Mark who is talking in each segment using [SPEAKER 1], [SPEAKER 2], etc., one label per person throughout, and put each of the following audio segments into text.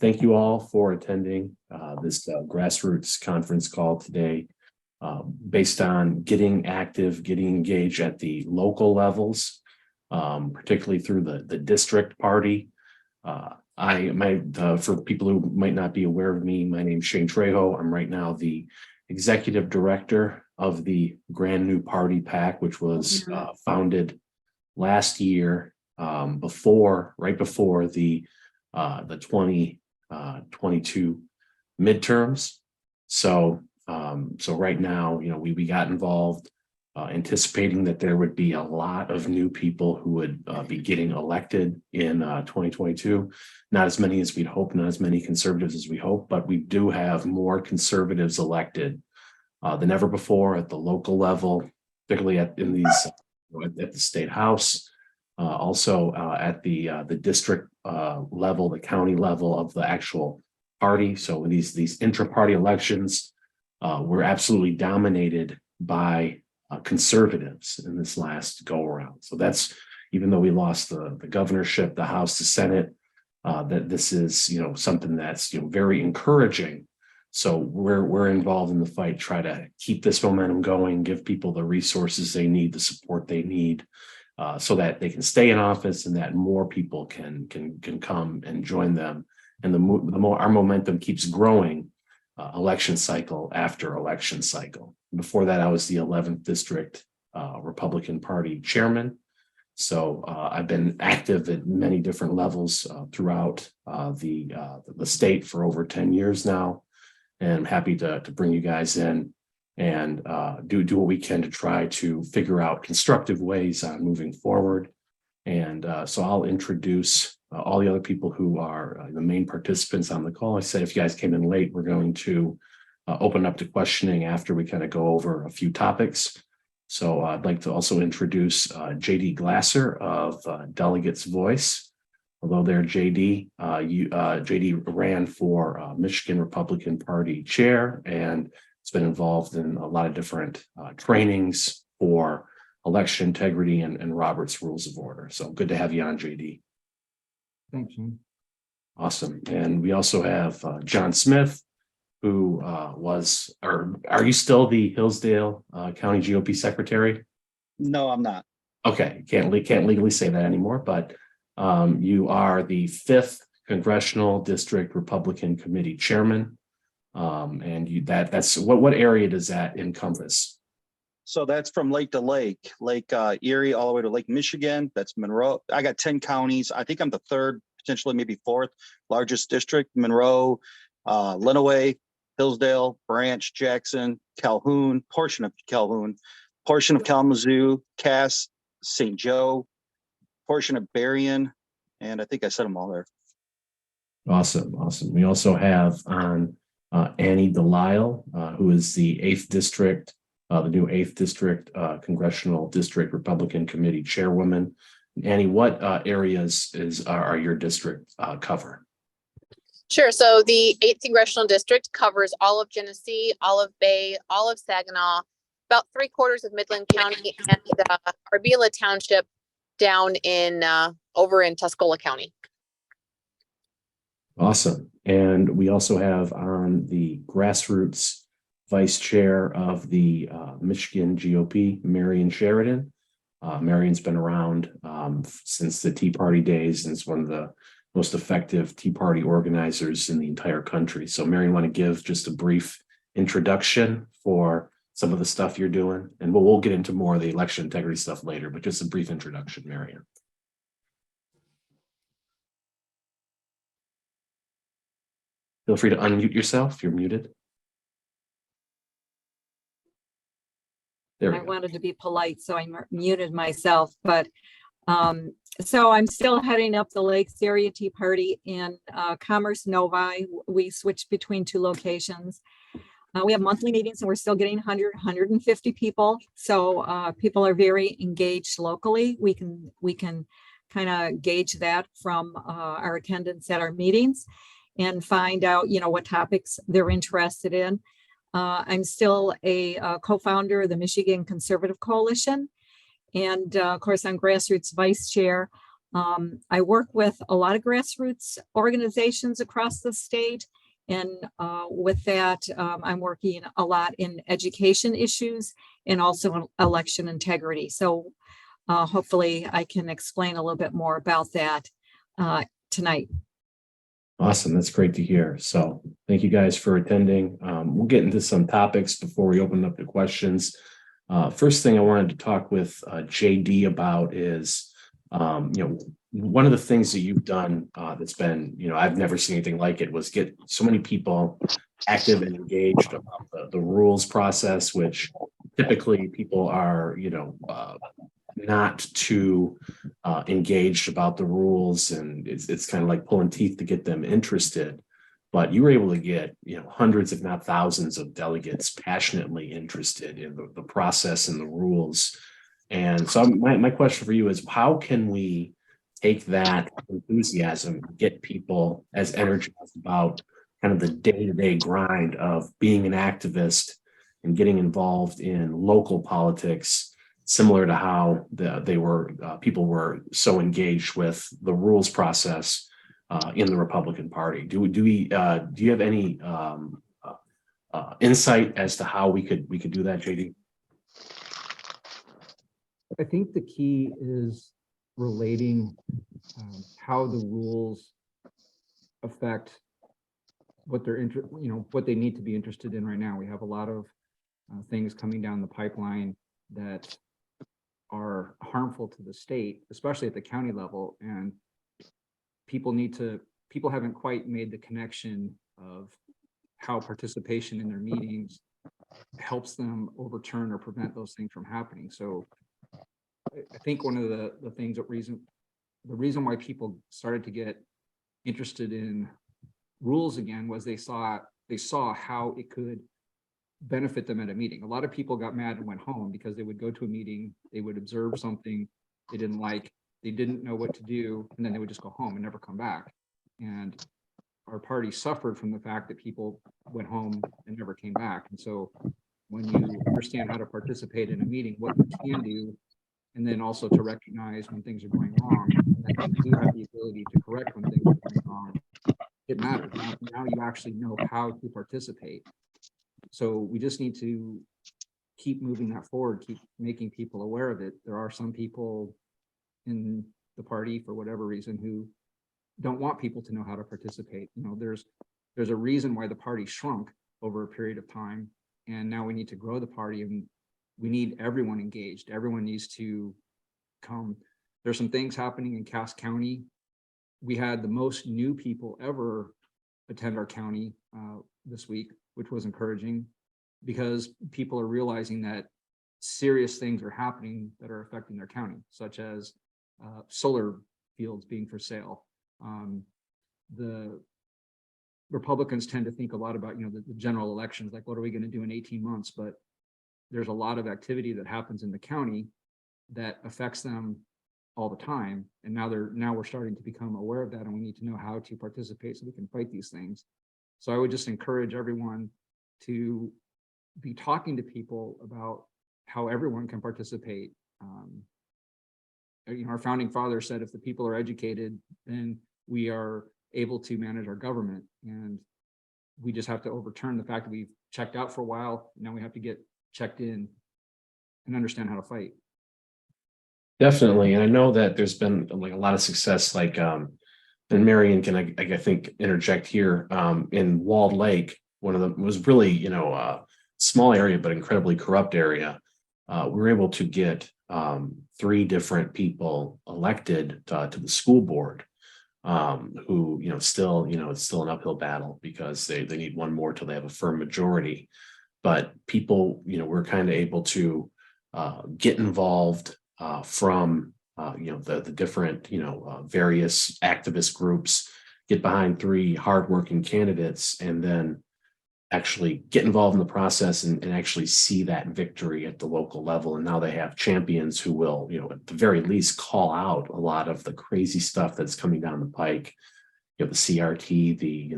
[SPEAKER 1] Thank you all for attending this Grassroots conference call today, based on getting active, getting engaged at the local levels, particularly through the district party. For people who might not be aware of me, my name is Trejo. I'm right now the executive director of the Grand New Party PAC, which was founded last year, right before the 2022 midterms. So right now, we got involved, anticipating that there would be a lot of new people who would be getting elected in 2022. Not as many as we'd hope, not as many conservatives as we hope, but we do have more conservatives elected than ever before at the local level, particularly at the state house, also at the district level, the county level of the actual party. So these intra-party elections, were absolutely dominated by conservatives in this last go around. So that's, even though we lost the governorship, the House, the Senate, that this is something that's very encouraging. So we're involved in the fight, try to keep this momentum going, give people the resources they need, the support they need, so that they can stay in office and that more people can come and join them. And the more our momentum keeps growing, election cycle after election cycle. Before that, I was the 11th District Republican Party chairman. So I've been active at many different levels throughout the state for over 10 years now. And I'm happy to bring you guys in and do what we can to try to figure out constructive ways on moving forward. And so I'll introduce all the other people who are the main participants on the call. I said, if you guys came in late, we're going to open up to questioning after we kind of go over a few topics. So I'd like to also introduce JD Glaser of Delegates Voice. Although there, JD ran for Michigan Republican Party chair and has been involved in a lot of different trainings for election integrity and Robert's Rules of Order. So good to have you on, JD.
[SPEAKER 2] Thank you.
[SPEAKER 1] Awesome. And we also have Jon Smith, who are you still the Hillsdale County GOP secretary?
[SPEAKER 3] No, I'm not.
[SPEAKER 1] Okay, can't legally say that anymore, but you are the 5th Congressional District Republican Committee chairman. And that's what area does that encompass?
[SPEAKER 3] So that's from lake to lake, Lake Erie, all the way to Lake Michigan. That's Monroe. I got 10 counties. I think I'm the 3rd, potentially maybe 4th largest district. Monroe, Lenawee, Hillsdale, Branch, Jackson, Calhoun, portion of Kalamazoo, Cass, St. Joe, portion of Marian, and I think I said them all there.
[SPEAKER 1] Awesome. We also have on Annie DeLisle, who is the 8th district, the new 8th district Congressional District Republican Committee chairwoman. Annie, what areas are your district cover?
[SPEAKER 4] Sure. So the 8th Congressional District covers all of Genesee, all of Bay, all of Saginaw, about 3/4 of Midland County, and Arbela Township down in over in Tuscola County.
[SPEAKER 1] Awesome. And we also have on the Grassroots vice chair of the Michigan GOP, Marian Sheridan. Marian's been around since the Tea Party days and is one of the most effective Tea Party organizers in the entire country. So Marian, want to give just a brief introduction for some of the stuff you're doing? And we'll get into more of the election integrity stuff later, but just a brief introduction, Marian. Feel free to unmute yourself. You're muted. There we
[SPEAKER 5] I
[SPEAKER 1] go.
[SPEAKER 5] wanted to be polite, so I muted myself. But so I'm still heading up the Lakes Area Tea Party in Commerce Novi. We switched between 2 locations. We have monthly meetings, and we're still getting 150 people. So people are very engaged locally. We can kind of gauge that from our attendance at our meetings and find out, what topics they're interested in. I'm still a co-founder of the Michigan Conservative Coalition. And of course, I'm Grassroots vice chair. I work with a lot of grassroots organizations across the state. And with that, I'm working a lot in education issues and also in election integrity. So hopefully I can explain a little bit more about that tonight.
[SPEAKER 1] Awesome. That's great to hear. So thank you guys for attending. We'll get into some topics before we open up the questions. First thing I wanted to talk with JD about is, one of the things that you've done that's been, I've never seen anything like it, was get so many people active and engaged about the rules process, which typically people are, not too engaged about the rules, and it's kind of like pulling teeth to get them interested. But you were able to get hundreds, if not thousands, of delegates passionately interested in the process and the rules. And so my question for you is, how can we take that enthusiasm, get people as energized about kind of the day-to-day grind of being an activist and getting involved in local politics, similar to how people were so engaged with the rules process in the Republican Party? Do you have any insight as to how we could do that, JD?
[SPEAKER 2] I think the key is relating how the rules affect what they're what they need to be interested in right now. We have a lot of things coming down the pipeline that are harmful to the state, especially at the county level, and people haven't quite made the connection of how participation in their meetings helps them overturn or prevent those things from happening. So I think one of the things the reason why people started to get interested in rules again was they saw how it could benefit them at a meeting. A lot of people got mad and went home because they would go to a meeting, they would observe something they didn't like, they didn't know what to do, and then they would just go home and never come back. And our party suffered from the fact that people went home and never came back. And so when you understand how to participate in a meeting, what you can do, and then also to recognize when things are going wrong, and that you do have the ability to correct when things are going wrong, it matters. Now you actually know how to participate. So we just need to keep moving that forward, keep making people aware of it. There are some people in the party, for whatever reason, who don't want people to know how to participate. There's a reason why the party shrunk over a period of time, and now we need to grow the party, and we need everyone engaged. Everyone needs to come. There's some things happening in Cass County. We had the most new people ever attend our county this week, which was encouraging, because people are realizing that serious things are happening that are affecting their county, such as solar fields being for sale. The Republicans tend to think a lot about, the general elections, like what are we going to do in 18 months? But there's a lot of activity that happens in the county that affects them all the time. And now we're starting to become aware of that, and we need to know how to participate so we can fight these things. So I would just encourage everyone to be talking to people about how everyone can participate. Our founding fathers said, if the people are educated, then we are able to manage our government. And we just have to overturn the fact that we've checked out for a while. Now we have to get checked in and understand how to fight.
[SPEAKER 1] Definitely. And I know that there's been like a lot of success, like, and Marian can, I think, interject here, in Walled Lake. One of them was really, a small area, but incredibly corrupt area. We were able to get 3 different people elected to the school board, who, still, it's still an uphill battle because they need one more till they have a firm majority. But people, were kind of able to get involved from, the different, various activist groups, get behind 3 hardworking candidates, and then actually get involved in the process and actually see that victory at the local level. And now they have champions who will, at the very least, call out a lot of the crazy stuff that's coming down the pike. The CRT, the,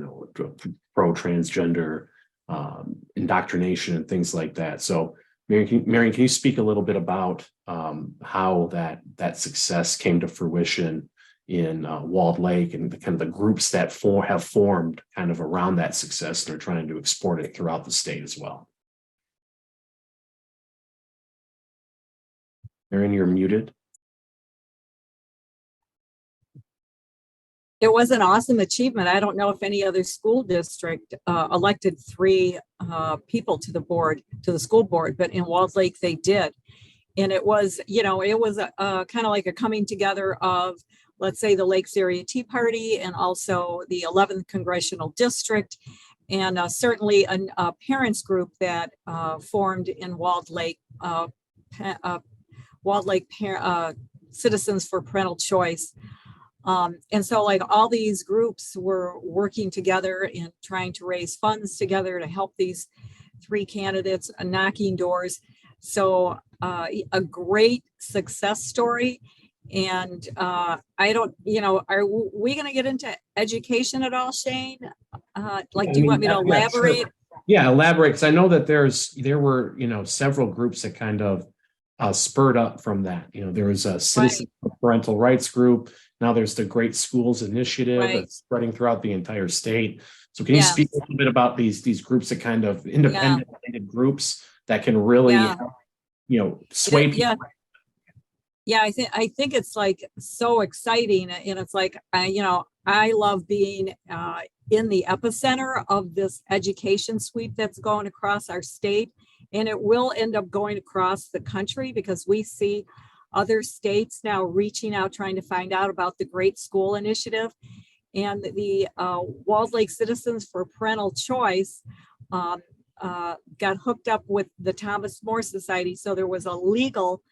[SPEAKER 1] pro-transgender indoctrination and things like that. So Marian, can you speak a little bit about how that success came to fruition in Walled Lake and the kind of the groups that have formed kind of around that success. They're trying to export it throughout the state as well. Marian, you're muted.
[SPEAKER 5] It was an awesome achievement. I don't know if any other school district elected 3 people to the board, to the school board, but in Walled Lake they did. And it was, you know, it was a kind of like a coming together of, let's say, the Lakes Area Tea Party and also the 11th Congressional District, and certainly a parents group that formed in Walled Lake, Citizens for Parental Choice. And so like all these groups were working together and trying to raise funds together to help these 3 candidates, knocking doors. So a great success story. And I don't, you know, are we going to get into education at all, Shane? Like, do you want me to elaborate?
[SPEAKER 1] Sure. Yeah, elaborate, because I know that there were, you know, several groups that kind of spurred up from that. You know, there was a Citizen for Parental Rights group. Now there's the Great Schools Initiative that's spreading throughout the entire state. So can you speak a little bit about these groups that kind of independent groups that can really, you know, sway people?
[SPEAKER 5] Yeah, I think it's like so exciting, and it's like you know, I love being in the epicenter of this education sweep that's going across our state, and it will end up going across the country because we see other states now reaching out, trying to find out about the Great School Initiative, and the Walled Lake Citizens for Parental Choice got hooked up with the Thomas More Society, so there was a legal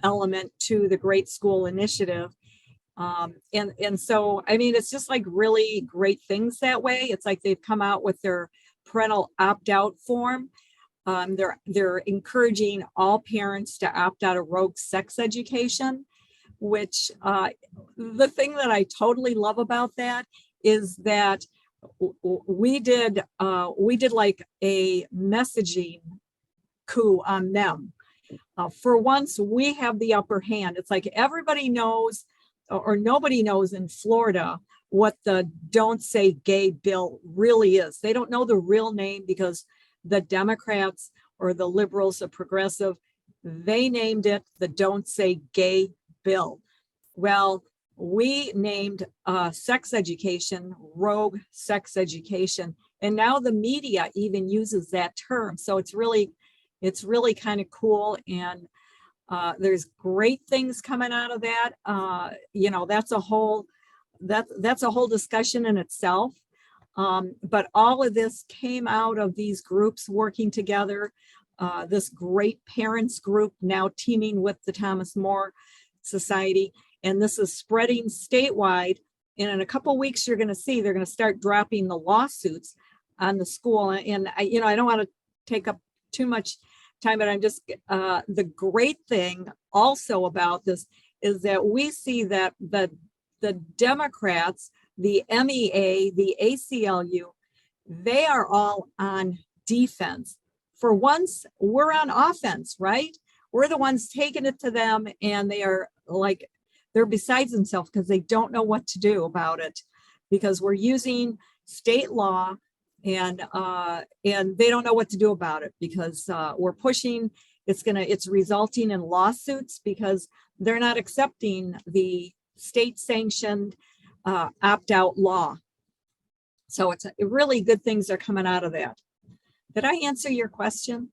[SPEAKER 5] element to the Great School Initiative. And so, I mean, it's just like really great things that way. It's like they've come out with their parental opt-out form. They're encouraging all parents to opt out of rogue sex education, which the thing that I totally love about that is that we did like a messaging coup on them. For once, we have the upper hand. It's like everybody knows, or nobody knows in Florida what the Don't Say Gay bill really is. They don't know the real name because the Democrats or the liberals, the progressive, they named it the Don't Say Gay bill. Well, we named sex education rogue sex education, and now the media even uses that term. So it's really kind of cool, and there's great things coming out of that. You know, that's a whole discussion in itself. But all of this came out of these groups working together. This great parents group now teaming with the Thomas More Society, and this is spreading statewide. And in a couple of weeks, you're going to see they're going to start dropping the lawsuits on the school. And I don't want to take up too much time, but I'm just the great thing also about this is that we see that the Democrats, the MEA, the ACLU, they are all on defense. For once, we're on offense, right? We're the ones taking it to them, and they are like, they're besides themselves because they don't know what to do about it, because we're using state law, and they don't know what to do about it because we're pushing. It's resulting in lawsuits because they're not accepting the state sanctioned opt-out law. So it's really good things are coming out of that. Did I answer your question?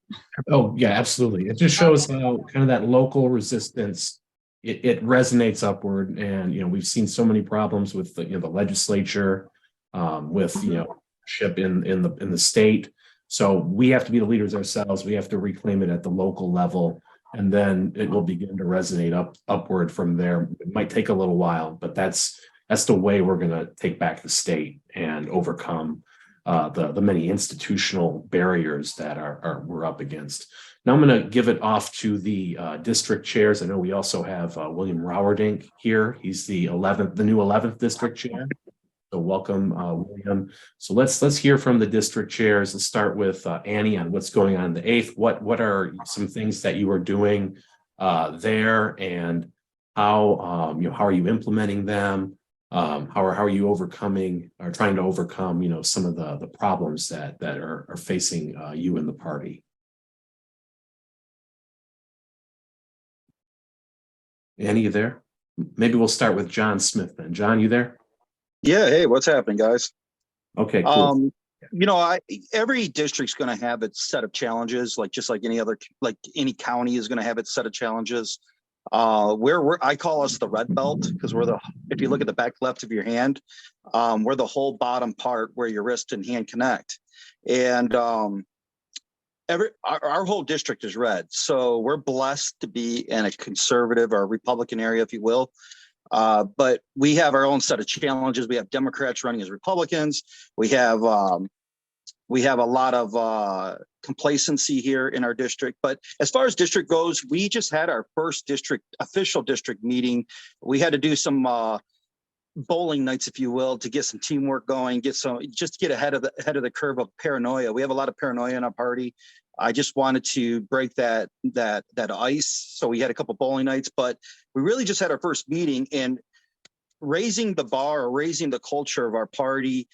[SPEAKER 1] Oh yeah, absolutely. It just shows how kind of that local resistance, it resonates upward. And, you know, we've seen so many problems with the, you know, the legislature, with, you know, ship in the state. So we have to be the leaders ourselves. We have to reclaim it at the local level, and then it will begin to resonate upward from there. It might take a little while, but that's the way we're going to take back the state and overcome the many institutional barriers that we're up against. Now I'm going to give it off to the district chairs. I know we also have William Rowerdink here. He's the new 11th district chair. So welcome, William. So let's hear from the district chairs. Let's start with Annie on what's going on in the 8th. What are some things that you are doing there, and how are you implementing them? how are you overcoming or trying to overcome, some of the problems that are facing you and the party? Annie, you there? Maybe we'll start with Jon Smith then. Jon, you there?
[SPEAKER 3] Yeah, hey, what's happening, guys?
[SPEAKER 1] Okay, cool.
[SPEAKER 3] Every district's going to have its set of challenges, just like any other, like any county is going to have its set of challenges. I call us the red belt because if you look at the back left of your hand, we're the whole bottom part where your wrist and hand connect. And our whole district is red. So we're blessed to be in a conservative or Republican area, if you will. But we have our own set of challenges. We have Democrats running as Republicans. We have a lot of complacency here in our district. But as far as district goes, we just had our first official district meeting. We had to do some bowling nights, if you will, to get some teamwork going, just to get ahead of the curve of paranoia. We have a lot of paranoia in our party. I just wanted to break that ice. So we had a couple bowling nights, but we really just had our first meeting, and raising the bar or raising the culture of our party.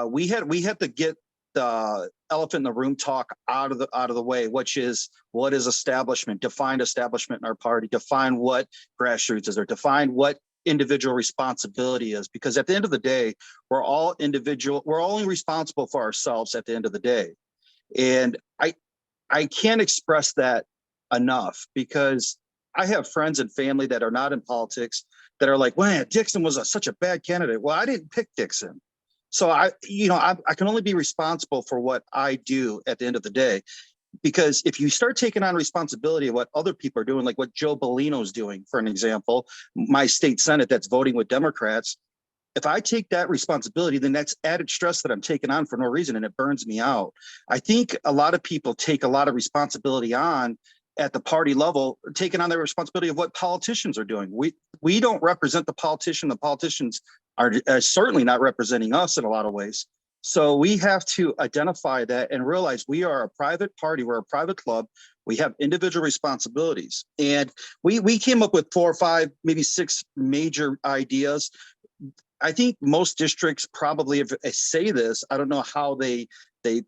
[SPEAKER 3] We had to get the elephant in the room talk out of the way, which is, what is establishment? Define establishment in our party. Define what grassroots is, or define what individual responsibility is. Because at the end of the day, we're all individual. We're only responsible for ourselves at the end of the day. And I can't express that enough, because I have friends and family that are not in politics that are like, "Man, Dixon was such a bad candidate." Well, I didn't pick Dixon. So I can only be responsible for what I do at the end of the day. Because if you start taking on responsibility of what other people are doing, like what Joe Bellino's doing, for an example, my state Senate that's voting with Democrats, if I take that responsibility, then that's added stress that I'm taking on for no reason, and it burns me out. I think a lot of people take a lot of responsibility on at the party level, taking on the responsibility of what politicians are doing. We don't represent the politician. The politicians are certainly not representing us in a lot of ways. So we have to identify that and realize we are a private party. We're a private club. We have individual responsibilities. And we came up with 4 or 5, maybe 6 major ideas. I think most districts probably say this. I don't know how they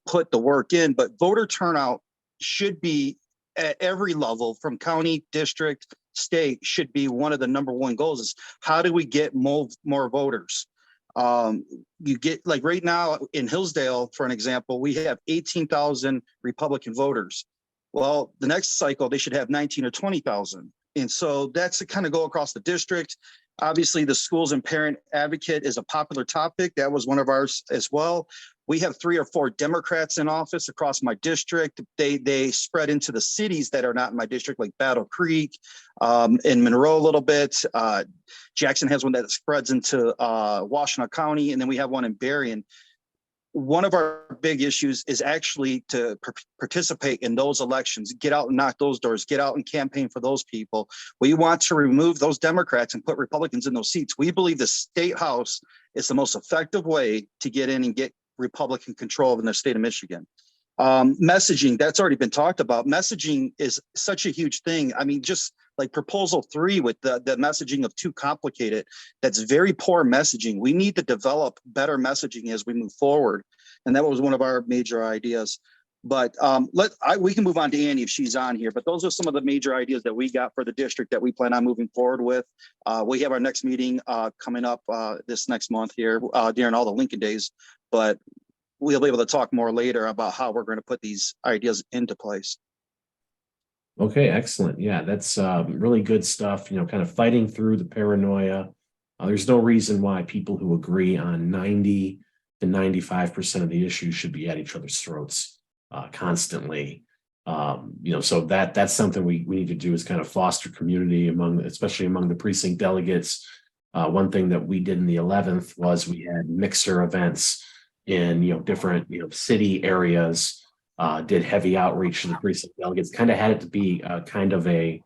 [SPEAKER 3] put the work in, but voter turnout should be at every level, from county, district, state, should be one of the number one goals. Is how do we get more voters? You get, like right now in Hillsdale, for an example, we have 18,000 Republican voters. Well, the next cycle, they should have 19 or 20,000. And so that's to kind of go across the district. Obviously, the schools and parent advocate is a popular topic. That was one of ours as well. We have 3 or 4 Democrats in office across my district. They spread into the cities that are not in my district, like Battle Creek, in Monroe a little bit. Jackson has one that spreads into Washtenaw County, and then we have one in Marian. One of our big issues is actually to participate in those elections, get out and knock those doors, get out and campaign for those people. We want to remove those Democrats and put Republicans in those seats. We believe the state house is the most effective way to get in and get Republican control in the state of Michigan. Messaging, that's already been talked about. Messaging is such a huge thing. I mean, just like proposal 3 with the messaging of too complicated, that's very poor messaging. We need to develop better messaging as we move forward. And that was one of our major ideas. But we can move on to Annie if she's on here, but those are some of the major ideas that we got for the district that we plan on moving forward with. We have our next meeting coming up this next month here during all the Lincoln days, but we'll be able to talk more later about how we're going to put these ideas into place.
[SPEAKER 1] Okay, excellent. Yeah, that's really good stuff, kind of fighting through the paranoia. There's no reason why people who agree on 90 to 95% of the issues should be at each other's throats constantly. So that's something we need to do, is kind of foster community especially among the precinct delegates. One thing that we did in the 11th was we had mixer events in different city areas. Did heavy outreach to the precinct delegates. Kind of had it to be kind of an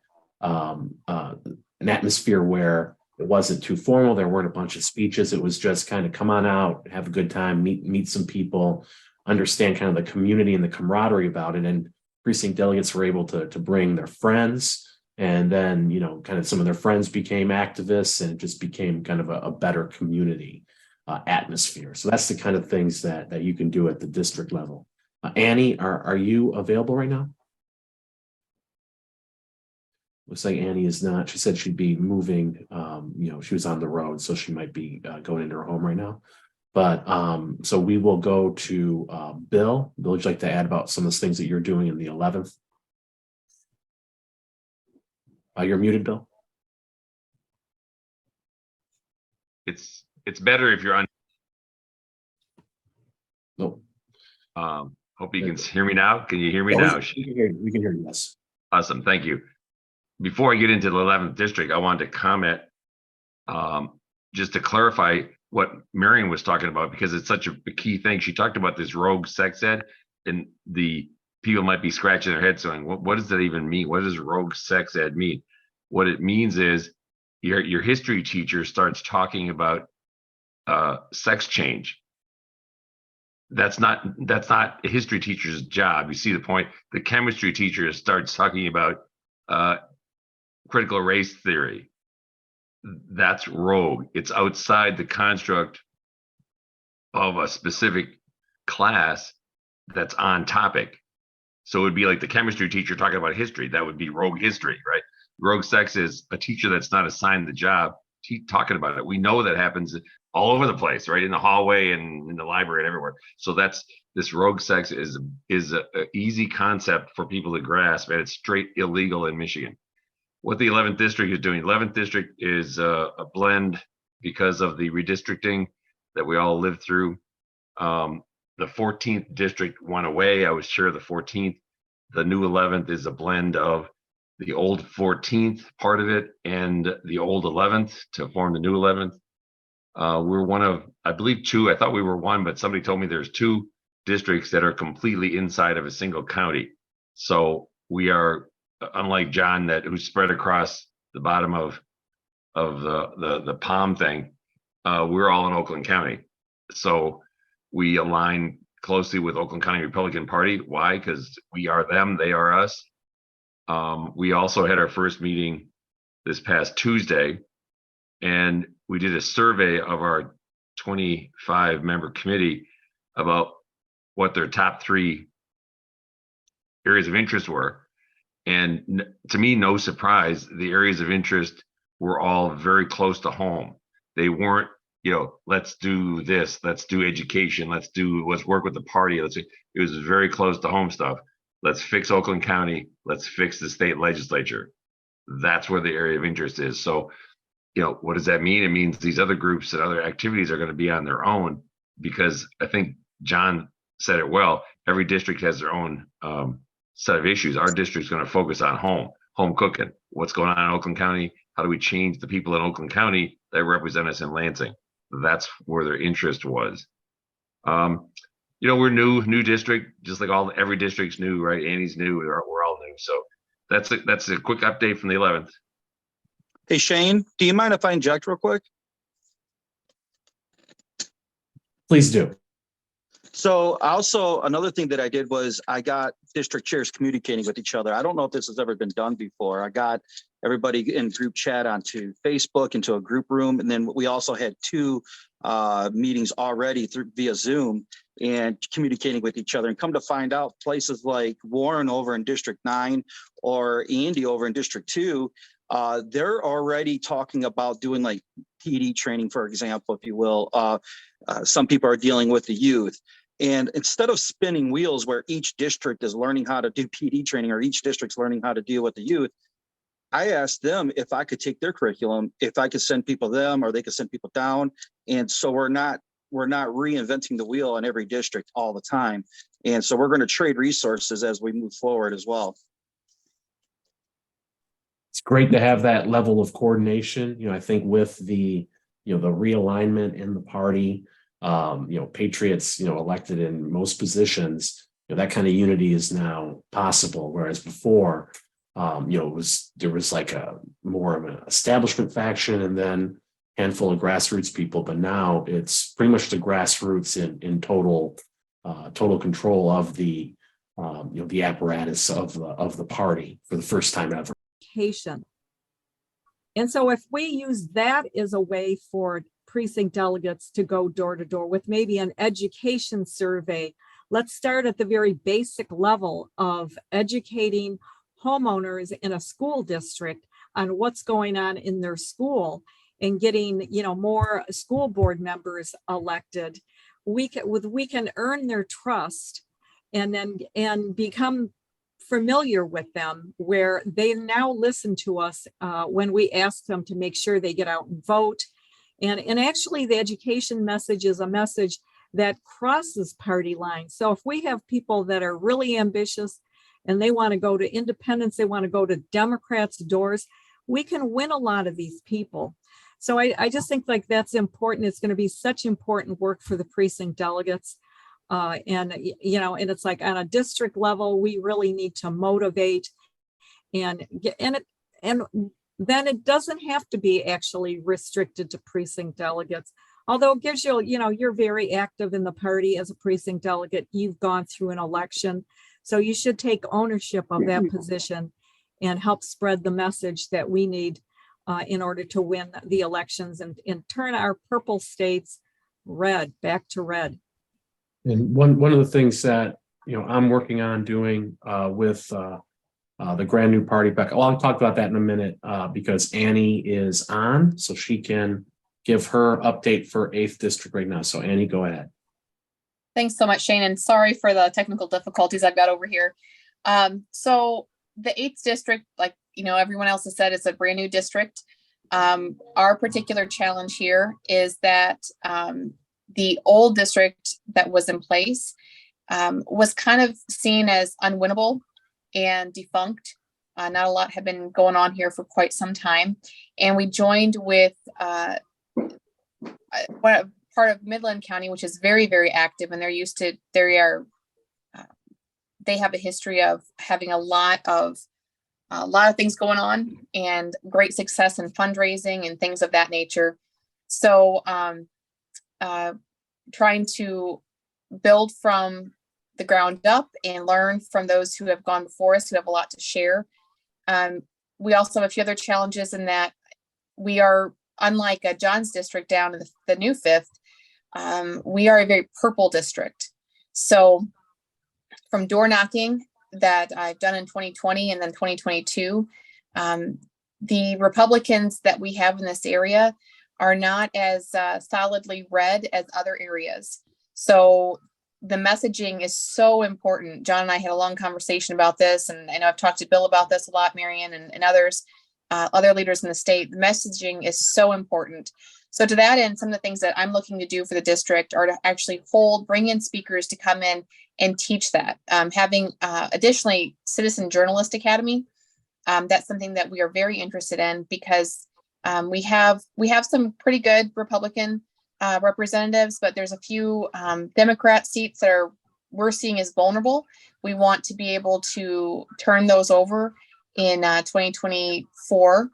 [SPEAKER 1] atmosphere where it wasn't too formal. There weren't a bunch of speeches. It was just kind of come on out, have a good time, meet some people, understand kind of the community and the camaraderie about it. And precinct delegates were able to bring their friends, And then, you know, kind of some of their friends became activists, and it just became kind of a better community atmosphere. So that's the kind of things that you can do at the district level. Annie, are you available right now? Looks like Annie is not. She said she'd be moving. You know, she was on the road, so she might be going into her home right now. But so we will go to Bill. Bill, would you like to add about some of the things that you're doing in the 11th? You're muted, Bill.
[SPEAKER 6] It's better if you're on.
[SPEAKER 1] No.
[SPEAKER 6] Hope you can hear me now. Can you hear me now?
[SPEAKER 1] We can hear you. We can hear you. Yes.
[SPEAKER 6] Awesome. Thank you. Before I get into the 11th district, I wanted to comment just to clarify what Marian was talking about, because it's such a key thing. She talked about this rogue sex ed, and the people might be scratching their heads saying, what does that even mean? What does rogue sex ed mean? What it means is your history teacher starts talking about sex change. That's not a history teacher's job. You see the point. The chemistry teacher starts talking about critical race theory. That's rogue. It's outside the construct of a specific class that's on topic. So it would be like the chemistry teacher talking about history. That would be rogue history, right? Rogue sex is a teacher that's not assigned the job talking about it. We know that happens all over the place, right? In the hallway and in the library and everywhere. So that's this rogue sex is a easy concept for people to grasp, and it's straight illegal in Michigan. What the 11th district is doing, 11th district is a blend because of the redistricting that we all lived through. The 14th district went away. I was chair of the 14th. The new 11th is a blend of the old 14th part of it and the old 11th to form the new 11th. We're one of, I believe, two. I thought we were one, but somebody told me there's two districts that are completely inside of a single county. So we are, unlike Jon, who's spread across the bottom of the palm thing. We're all in Oakland County. So we align closely with Oakland County Republican Party. Why? Because we are them, they are us. We also had our first meeting this past Tuesday, and we did a survey of our 25 member committee about what their top 3 areas of interest were. And to me, no surprise, the areas of interest were all very close to home. They weren't, let's do this, let's do education, let's work with the party. It was very close to home stuff. Let's fix Oakland County. Let's fix the state legislature. That's where the area of interest is. So, what does that mean? It means these other groups and other activities are going to be on their own, because I think Jon said it well. Every district has their own set of issues. Our district's going to focus on home cooking. What's going on in Oakland County? How do we change the people in Oakland County that represent us in Lansing? That's where their interest was. We're new district, just like every district's new, right? Annie's new. We're all new. So that's a quick update from the 11th.
[SPEAKER 3] Hey, Shane, do you mind if I inject real quick?
[SPEAKER 1] Please do.
[SPEAKER 3] So also another thing that I did was I got district chairs communicating with each other. I don't know if this has ever been done before. I got everybody in group chat onto Facebook into a group room. And then we also had 2 meetings already via Zoom and communicating with each other, and come to find out places like Warren over in District 9 or Andy over in District 2, they're already talking about doing like PD training, for example, if you will. Some people are dealing with the youth. And instead of spinning wheels where each district is learning how to do PD training or each district's learning how to deal with the youth, I asked them if I could take their curriculum, if I could send people them or they could send people down. And so we're not reinventing the wheel in every district all the time. And so we're going to trade resources as we move forward as well.
[SPEAKER 1] It's great to have that level of coordination. I think with the realignment in the party, patriots, elected in most positions, that kind of unity is now possible. Whereas before, there was like a more of an establishment faction and then a handful of grassroots people. But now it's pretty much the grassroots in total control of the the apparatus of the party for the first time ever.
[SPEAKER 5] education. And so if we use that as a way for precinct delegates to go door to door with maybe an education survey, let's start at the very basic level of educating homeowners in a school district on what's going on in their school and getting, more school board members elected. We can earn their trust and become familiar with them, where they now listen to us when we ask them to make sure they get out and vote. And actually the education message is a message that crosses party lines. So if we have people that are really ambitious and they want to go to independents, they want to go to Democrats' doors, we can win a lot of these people. So I just think like that's important. It's going to be such important work for the precinct delegates. And it's like on a district level, we really need to motivate and then it doesn't have to be actually restricted to precinct delegates. Although it gives you, you're very active in the party as a precinct delegate. You've gone through an election. So you should take ownership of that position and help spread the message that we need in order to win the elections and turn our purple states red, back to red.
[SPEAKER 1] And one of the things that, I'm working on doing with the Grand New Party PAC, well, I'll talk about that in a minute because Annie is on, so she can give her update for 8th District right now. So Annie, go ahead.
[SPEAKER 4] Thanks so much, Shane, and sorry for the technical difficulties I've got over here. So the 8th district, like, everyone else has said, it's a brand new district. Our particular challenge here is that the old district that was in place was kind of seen as unwinnable and defunct. Not a lot had been going on here for quite some time. And we joined with part of Midland County, which is very, very active, and they have a history of having a lot of things going on and great success in fundraising and things of that nature. So trying to build from the ground up and learn from those who have gone before us, who have a lot to share. We also have a few other challenges in that we are, unlike John's district down in the new 5th, we are a very purple district. So from door knocking that I've done in 2020 and then 2022, the Republicans that we have in this area are not as solidly red as other areas. So the messaging is so important. John and I had a long conversation about this, and I know I've talked to Bill about this a lot, Marian and others, other leaders in the state. The messaging is so important. So to that end, some of the things that I'm looking to do for the district are to actually bring in speakers to come in and teach that. Having additionally Citizen Journalist Academy, that's something that we are very interested in because we have some pretty good Republican representatives, but there's a few Democrat seats that we're seeing as vulnerable. We want to be able to turn those over in 2024.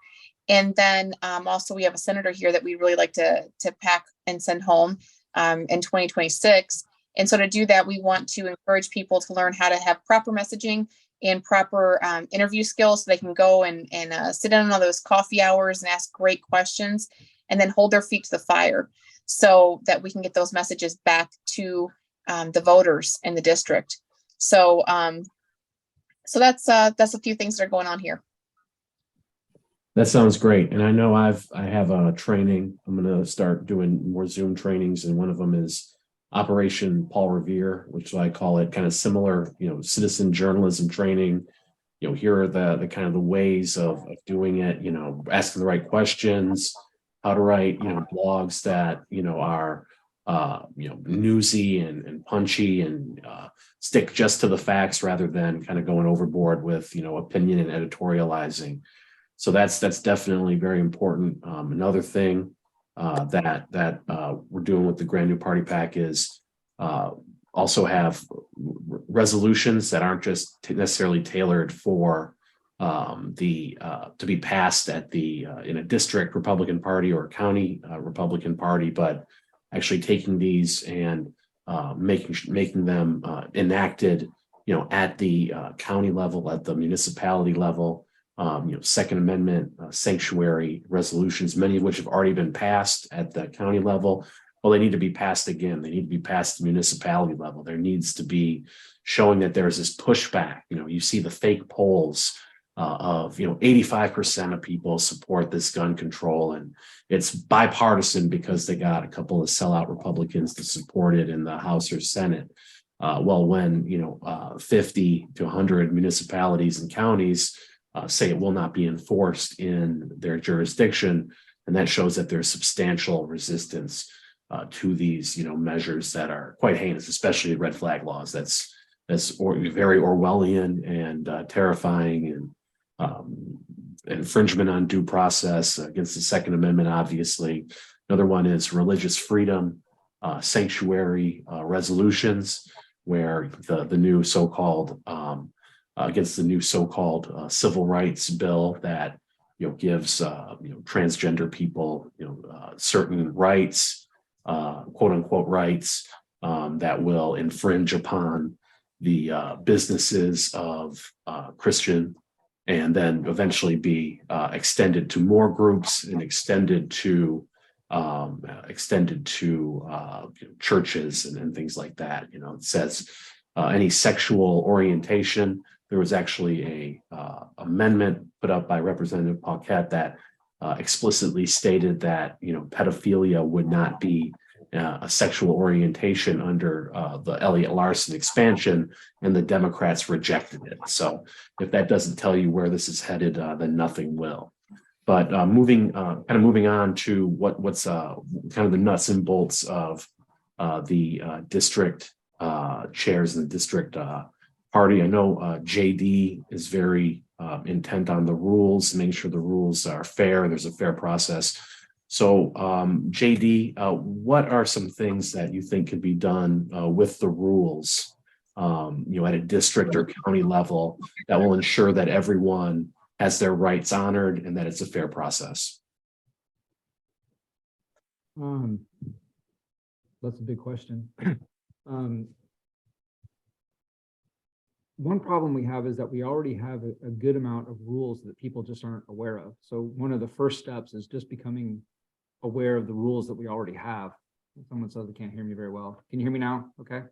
[SPEAKER 4] And then also we have a senator here that we really like to pack and send home in 2026. And so to do that, we want to encourage people to learn how to have proper messaging and proper interview skills so they can go and sit in on those coffee hours and ask great questions and then hold their feet to the fire so that we can get those messages back to the voters in the district. So that's a few things that are going on here.
[SPEAKER 1] That sounds great. And I know I have a training. I'm going to start doing more Zoom trainings, and one of them is Operation Paul Revere, which I call it kind of similar, citizen journalism training. Here are the kind of the ways of doing it, asking the right questions, how to write, blogs that, are, newsy and punchy and stick just to the facts rather than kind of going overboard with, opinion and editorializing. So that's definitely very important. Another thing that we're doing with the Grand New Party PAC is also have resolutions that aren't just necessarily tailored for to be passed at in a district Republican Party or a county Republican Party, but actually taking these and making them enacted, at the county level, at the municipality level. Second Amendment sanctuary resolutions, many of which have already been passed at the county level. Well, they need to be passed again. They need to be passed at the municipality level. There needs to be showing that there's this pushback. You see the fake polls of 85% of people support this gun control, and it's bipartisan because they got a couple of sellout Republicans to support it in the House or Senate. When 50 to 100 municipalities and counties say it will not be enforced in their jurisdiction, and that shows that there's substantial resistance to these measures that are quite heinous, especially red flag laws. That's very Orwellian and terrifying, and infringement on due process against the Second Amendment, obviously. Another one is religious freedom sanctuary resolutions, where the new so-called against the new so-called civil rights bill that gives transgender people certain rights, quote unquote rights, that will infringe upon the businesses of Christian, and then eventually be extended to more groups and extended to churches and things like that. It says any sexual orientation. There was actually a amendment put up by Representative Paquette that explicitly stated that pedophilia would not be a sexual orientation under the Elliott Larson expansion, and the Democrats rejected it. So if that doesn't tell you where this is headed, then nothing will. But moving on to what's kind of the nuts and bolts of the district chairs and the district party. I know JD is very intent on the rules, making sure the rules are fair, there's a fair process. So JD, what are some things that you think could be done with the rules, at a district or county level that will ensure that everyone has their rights honored and that it's a fair process?
[SPEAKER 2] That's a big question. One problem we have is that we already have a good amount of rules that people just aren't aware of. So one of the first steps is just becoming aware of the rules that we already have. Someone says they can't hear me very well. Can you hear me now? Okay.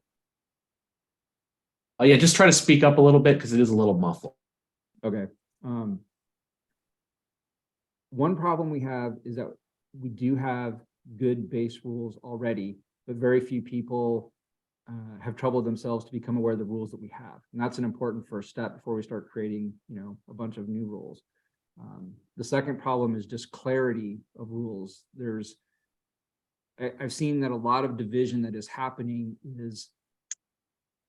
[SPEAKER 1] Yeah, just try to speak up a little bit because it is a little muffled.
[SPEAKER 2] Okay. One problem we have is that we do have good base rules already, but very few people have troubled themselves to become aware of the rules that we have. And that's an important first step before we start creating, a bunch of new rules. The second problem is just clarity of rules. I've seen that a lot of division that is happening is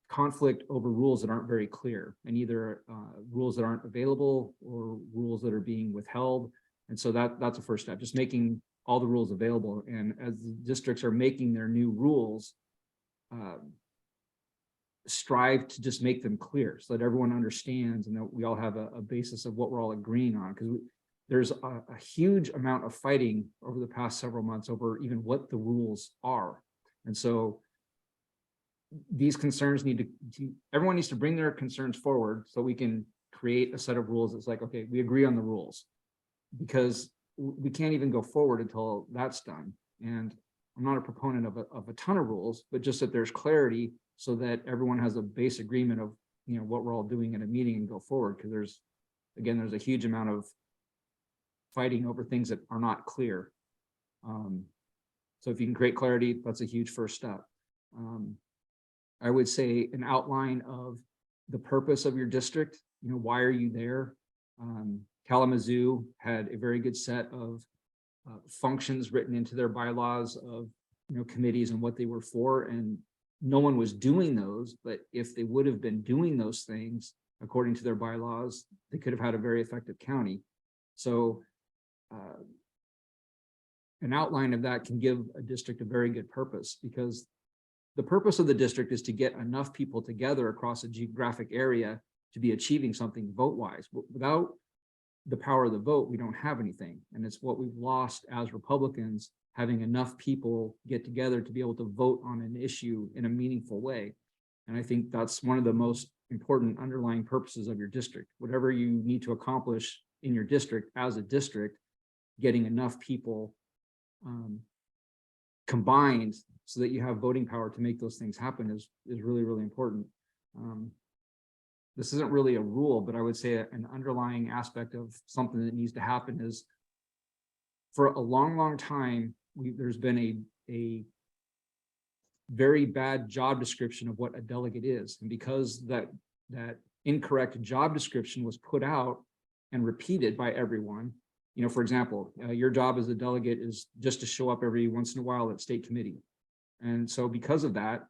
[SPEAKER 2] conflict over rules that aren't very clear, and either rules that aren't available or rules that are being withheld. And so that's a first step, just making all the rules available. And as the districts are making their new rules, strive to just make them clear so that everyone understands and that we all have a basis of what we're all agreeing on. Because there's a huge amount of fighting over the past several months over even what the rules are. And so these concerns everyone needs to bring their concerns forward so we can create a set of rules that's like, okay, we agree on the rules, because we can't even go forward until that's done. And I'm not a proponent of a ton of rules, but just that there's clarity so that everyone has a base agreement of what we're all doing in a meeting and go forward. Because there's a huge amount of fighting over things that are not clear. So if you can create clarity, that's a huge first step. I would say an outline of the purpose of your district. Why are you there? Kalamazoo had a very good set of functions written into their bylaws of committees and what they were for, and no one was doing those. But if they would have been doing those things according to their bylaws, they could have had a very effective county. So an outline of that can give a district a very good purpose, because the purpose of the district is to get enough people together across a geographic area to be achieving something vote-wise. Without the power of the vote, we don't have anything. And it's what we've lost as Republicans, having enough people get together to be able to vote on an issue in a meaningful way. And I think that's one of the most important underlying purposes of your district. Whatever you need to accomplish in your district as a district, getting enough people combined so that you have voting power to make those things happen is really, really important. This isn't really a rule, but I would say an underlying aspect of something that needs to happen is, for a long, long time, there's been a very bad job description of what a delegate is. And because that incorrect job description was put out and repeated by everyone, you know, for example, your job as a delegate is just to show up every once in a while at state committee. And so because of that,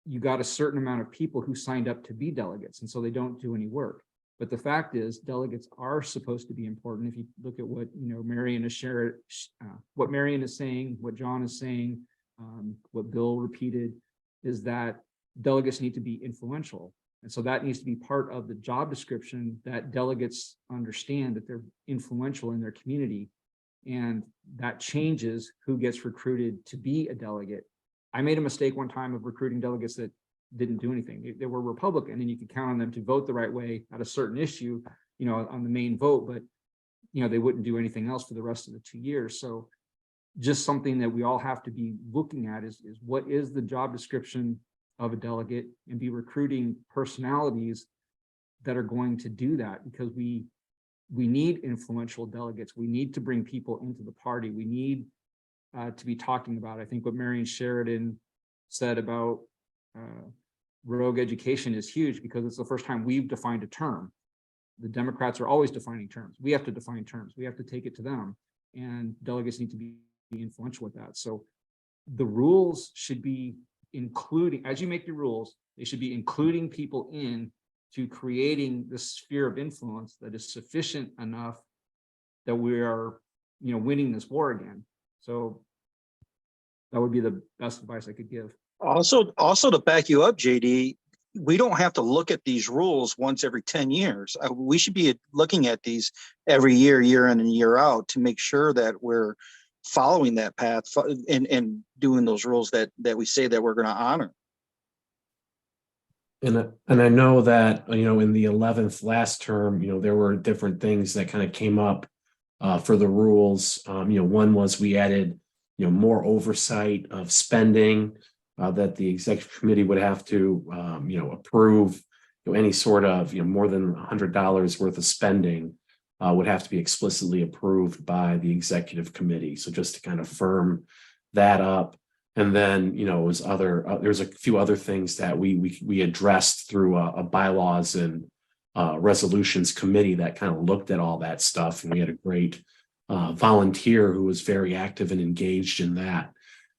[SPEAKER 2] you got a certain amount of people who signed up to be delegates, and so they don't do any work. But the fact is, delegates are supposed to be important. If you look at what, you know, Marian is what Marian is saying, what Jon is saying, what Bill repeated, is that delegates need to be influential. And so that needs to be part of the job description, that delegates understand that they're influential in their community, and that changes who gets recruited to be a delegate. I made a mistake one time of recruiting delegates that didn't do anything. They were Republican, and you could count on them to vote the right way at a certain issue, you know, on the main vote, but, you know, they wouldn't do anything else for the rest of the 2 years. So just something that we all have to be looking at is what is the job description of a delegate, and be recruiting personalities that are going to do that, because we need influential delegates. We need to bring people into the party. We need to be talking about, I think what Marian Sheridan said about rogue education is huge, because it's the first time we've defined a term. The Democrats are always defining terms. We have to define terms. We have to take it to them, and delegates need to be influential with that. So the rules should be including, as you make your rules, they should be including people in to creating the sphere of influence that is sufficient enough that we are, you know, winning this war again. So that would be the best advice I could give.
[SPEAKER 3] Also to back you up, JD, we don't have to look at these rules once every 10 years. We should be looking at these every year, year in and year out, to make sure that we're following that path and doing those rules that we say that we're going to honor.
[SPEAKER 1] And I know that, you know, in the 11th last term, you know, there were different things that kind of came up for the rules. You know, one was we added, you know, more oversight of spending, that the executive committee would have to, you know, approve, you know, any sort of, you know, more than $100 worth of spending would have to be explicitly approved by the executive committee. So just to kind of firm that up. And then, you know, it was there's a few other things that we addressed through a bylaws and resolutions committee that kind of looked at all that stuff. And we had a great volunteer who was very active and engaged in that.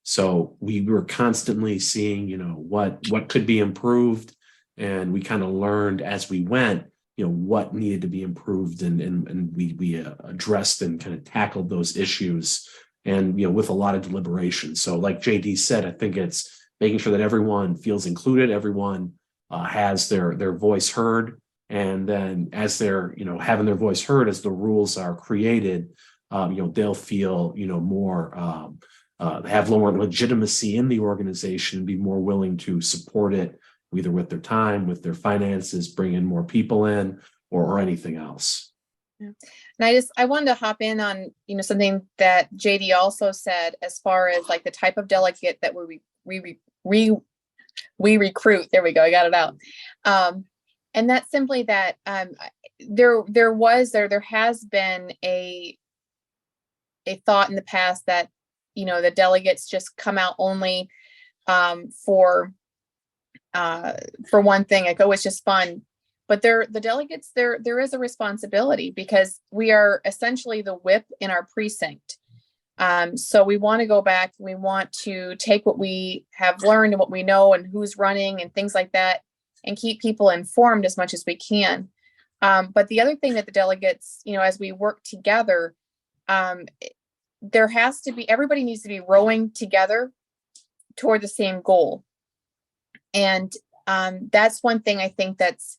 [SPEAKER 1] So we were constantly seeing, you know, what could be improved. And we kind of learned as we went, you know, what needed to be improved, and we addressed and kind of tackled those issues, and, you know, with a lot of deliberation. So like JD said, I think it's making sure that everyone feels included, everyone has their voice heard, and then as they're, you know, having their voice heard, as the rules are created, you know, they'll feel, you know, more have more legitimacy in the organization, be more willing to support it, either with their time, with their finances, bring in more people in, or anything else.
[SPEAKER 4] Yeah. And I wanted to hop in on, you know, something that JD also said, as far as like the type of delegate that we recruit. There we go. I got it out. And that's simply that there has been a thought in the past that, you know, the delegates just come out only for one thing, like, oh, it's just fun. But the delegates, there is a responsibility, because we are essentially the whip in our precinct. So we want to go back, we want to take what we have learned and what we know and who's running and things like that, and keep people informed as much as we can. But the other thing that the delegates, you know, as we work together, there has to be, everybody needs to be rowing together toward the same goal. And that's one thing I think that's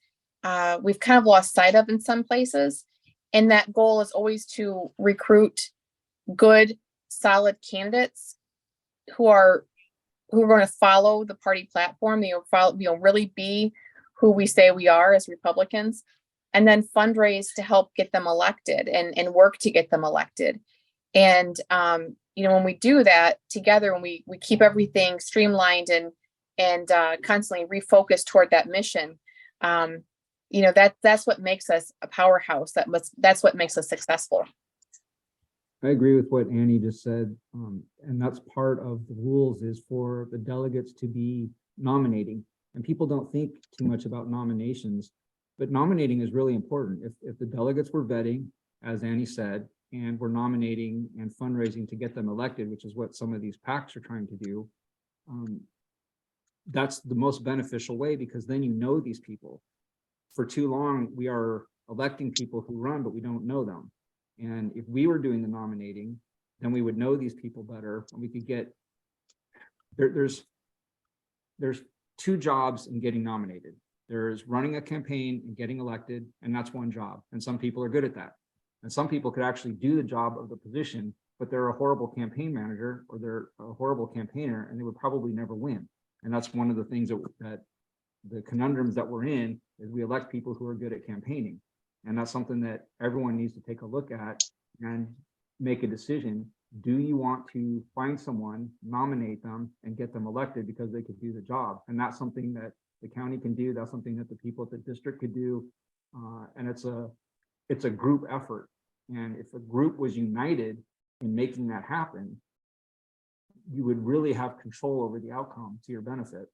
[SPEAKER 4] we've kind of lost sight of in some places. And that goal is always to recruit good, solid candidates who are going to follow the party platform, really be who we say we are as Republicans. and then fundraise to help get them elected and work to get them elected. And, when we do that together, when we keep everything streamlined and constantly refocus toward that mission, that's what makes us a powerhouse. That's what makes us successful.
[SPEAKER 2] I agree with what Annie just said. And that's part of the rules, is for the delegates to be nominating. And people don't think too much about nominations, but nominating is really important. If the delegates were vetting, as Annie said, and we're nominating and fundraising to get them elected, which is what some of these PACs are trying to do, that's the most beneficial way, because then you know these people. For too long, we are electing people who run, but we don't know them. And if we were doing the nominating, then we would know these people better, and we could get there's 2 jobs in getting nominated. There's running a campaign and getting elected, and that's one job. And some people are good at that. And some people could actually do the job of the position, but they're a horrible campaign manager, or they're a horrible campaigner, and they would probably never win. And that's one of the things that the conundrums that we're in, is we elect people who are good at campaigning. And that's something that everyone needs to take a look at and make a decision. Do you want to find someone, nominate them, and get them elected because they could do the job? And that's something that the county can do. That's something that the people at the district could do. And it's a group effort. And if a group was united in making that happen, you would really have control over the outcome to your benefit.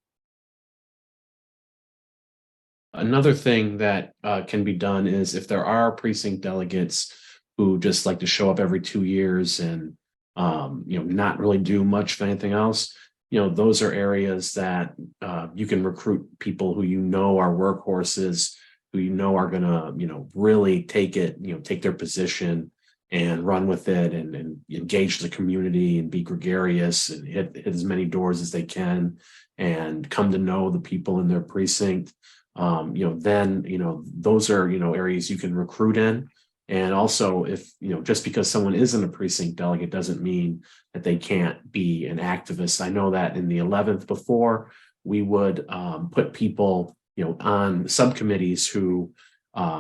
[SPEAKER 1] Another thing that can be done is, if there are precinct delegates who just like to show up every 2 years and not really do much of anything else, those are areas that you can recruit people who are workhorses, who are gonna really take their position and run with it, and engage the community and be gregarious and hit as many doors as they can and come to know the people in their precinct. Then those are areas you can recruit in. And also, if just because someone isn't a precinct delegate doesn't mean that they can't be an activist. I know that in the 11th, before, we would put people on subcommittees who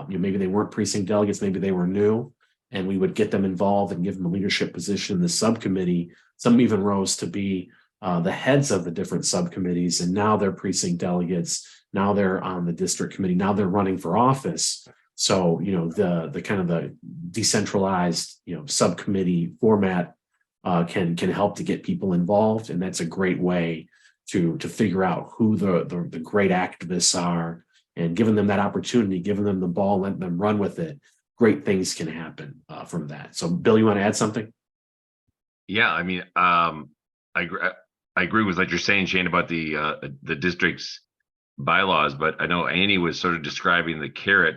[SPEAKER 1] maybe they weren't precinct delegates, maybe they were new, and we would get them involved and give them a leadership position in the subcommittee. Some even rose to be the heads of the different subcommittees, and now they're precinct delegates. Now they're on the district committee. Now they're running for office. So, the kind of the decentralized, subcommittee format can help to get people involved. And that's a great way to figure out who the great activists are, and giving them that opportunity, giving them the ball, letting them run with it. Great things can happen from that. So, Bill, you want to add something?
[SPEAKER 6] Yeah, I mean, I agree with what you're saying, Shane, about the district's bylaws, but I know Annie was sort of describing the carrot.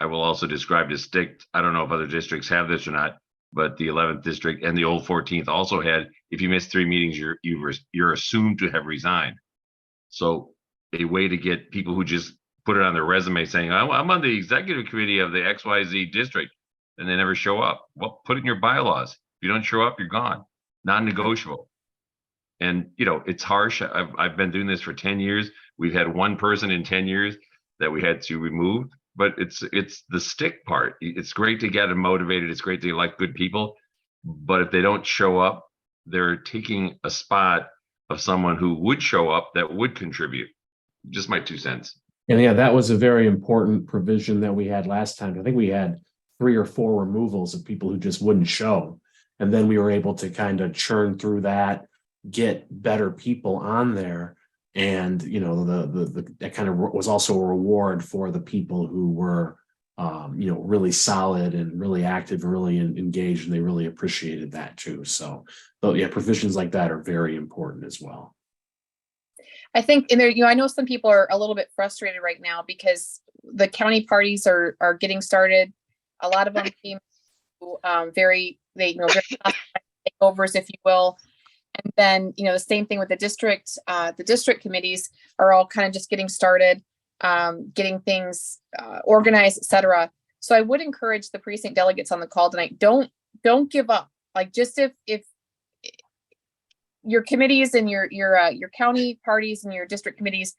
[SPEAKER 6] I will also describe the stick. I don't know if other districts have this or not, but the 11th district and the old 14th also had, if you miss 3 meetings, you're assumed to have resigned. So a way to get people who just put it on their resume saying, I'm on the executive committee of the XYZ district, and they never show up. Well, put it in your bylaws. If you don't show up, you're gone. Non-negotiable. And it's harsh. I've been doing this for 10 years. We've had one person in 10 years that we had to remove, but it's the stick part. It's great to get them motivated. It's great to elect good people, but if they don't show up, they're taking a spot of someone who would show up that would contribute. Just my 2 cents.
[SPEAKER 1] And yeah, that was a very important provision that we had last time. I think we had 3 or 4 removals of people who just wouldn't show. And then we were able to kind of churn through that, get better people on there. And, that kind of was also a reward for the people who were, really solid and really active and really engaged, and they really appreciated that too. So, yeah, provisions like that are very important as well.
[SPEAKER 4] I think in there, I know some people are a little bit frustrated right now because the county parties are getting started. A lot of them seem very takeovers, if you will. And then, the same thing with the district committees are all kind of just getting started, getting things organized, et cetera. So I would encourage the precinct delegates on the call tonight, don't give up. Like, just if your committees and your county parties and your district committees,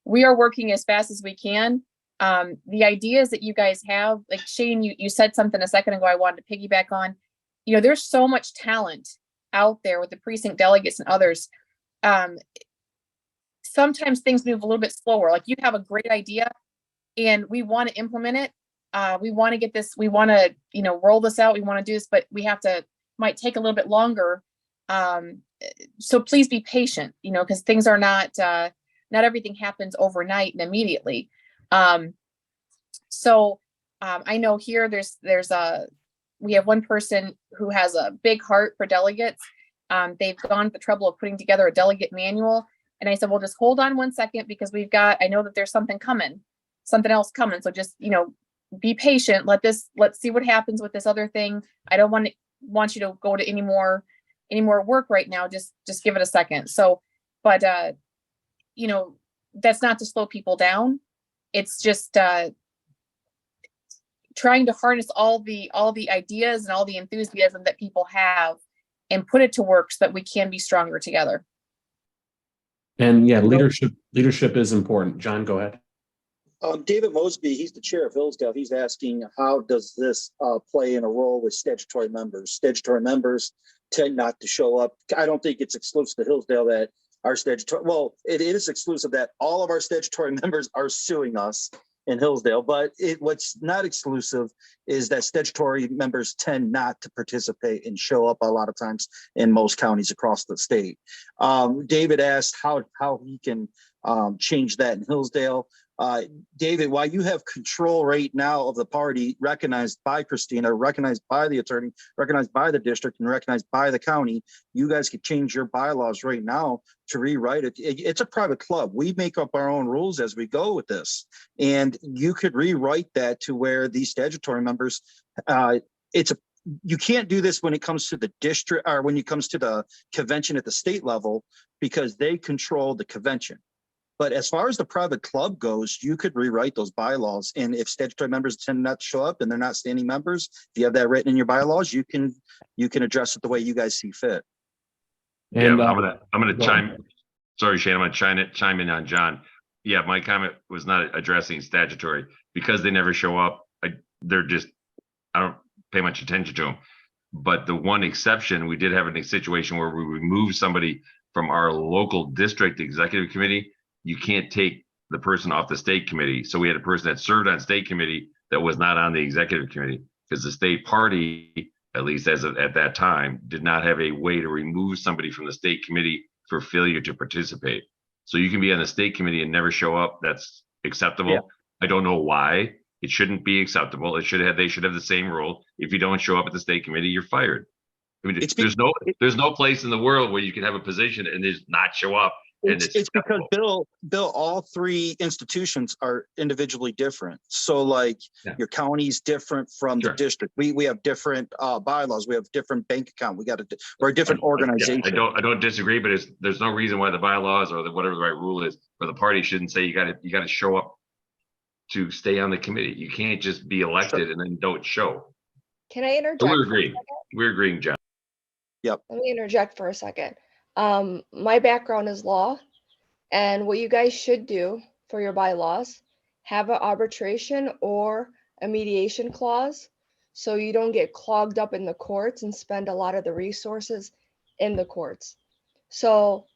[SPEAKER 4] we are working as fast as we can. The ideas that you guys have, like Shane, you said something a second ago I wanted to piggyback on. You know, there's so much talent out there with the precinct delegates and others. Sometimes things move a little bit slower. Like you have a great idea and we want to implement it. We want to get this, we want to, you know, roll this out. We want to do this, but we have to, might take a little bit longer. So please be patient, you know, because things are not everything happens overnight and immediately. I know here we have one person who has a big heart for delegates. They've gone to the trouble of putting together a delegate manual. And I said, well, just hold on 1 second because I know that there's something else coming. So just, you know, be patient. Let's see what happens with this other thing. I don't want you to go to any more work right now. Just give it a second. So, but, you know, that's not to slow people down. It's just, trying to harness all the ideas and all the enthusiasm that people have and put it to work so that we can be stronger together.
[SPEAKER 1] And yeah, leadership is important. John, go ahead.
[SPEAKER 7] David Mosby, he's the chair of Hillsdale. He's asking, how does this play in a role with statutory members? Statutory members tend not to show up. I don't think it's exclusive to Hillsdale that our statutory, well, it is exclusive that all of our statutory members are suing us in Hillsdale, but what's not exclusive is that statutory members tend not to participate and show up a lot of times in most counties across the state. David asked how he can change that in Hillsdale. David, while you have control right now of the party, recognized by Christina, recognized by the attorney, recognized by the district, and recognized by the county, you guys could change your bylaws right now to rewrite it. It's a private club. We make up our own rules as we go with this. And you could rewrite that to where these statutory members, you can't do this when it comes to the district or when it comes to the convention at the state level because they control the convention. But as far as the private club goes, you could rewrite those bylaws. And if statutory members tend not to show up and they're not standing members, if you have that written in your bylaws, you can address it the way you guys see fit.
[SPEAKER 1] And
[SPEAKER 6] yeah, I'm gonna chime. Sorry, Shane, I'm gonna chime in on John. Yeah, my comment was not addressing statutory because they never show up. I don't pay much attention to them. But the one exception, we did have a situation where we removed somebody from our local district executive committee. You can't take the person off the state committee. So we had a person that served on state committee that was not on the executive committee because the state party, at least at that time, did not have a way to remove somebody from the state committee for failure to participate. So you can be on the state committee and never show up. That's acceptable. Yeah. I don't know why it shouldn't be acceptable. They should have the same rule. If you don't show up at the state committee, you're fired. I mean, there's no place in the world where you can have a position and just not show up.
[SPEAKER 3] It's because Bill, all three institutions are individually different. So like your county's different from the district. We have different bylaws. We have different bank account. We're a different organization.
[SPEAKER 6] I don't disagree, but there's no reason why the bylaws or whatever the right rule is for the party shouldn't say you got to show up to stay on the committee. You can't just be elected and then don't show.
[SPEAKER 8] Can I interject?
[SPEAKER 6] So we're agreeing, John.
[SPEAKER 3] Yep.
[SPEAKER 8] Let me interject for a second. My background is law, and what you guys should do for your bylaws, have an arbitration or a mediation clause so you don't get clogged up in the courts and spend a lot of the resources in the courts. So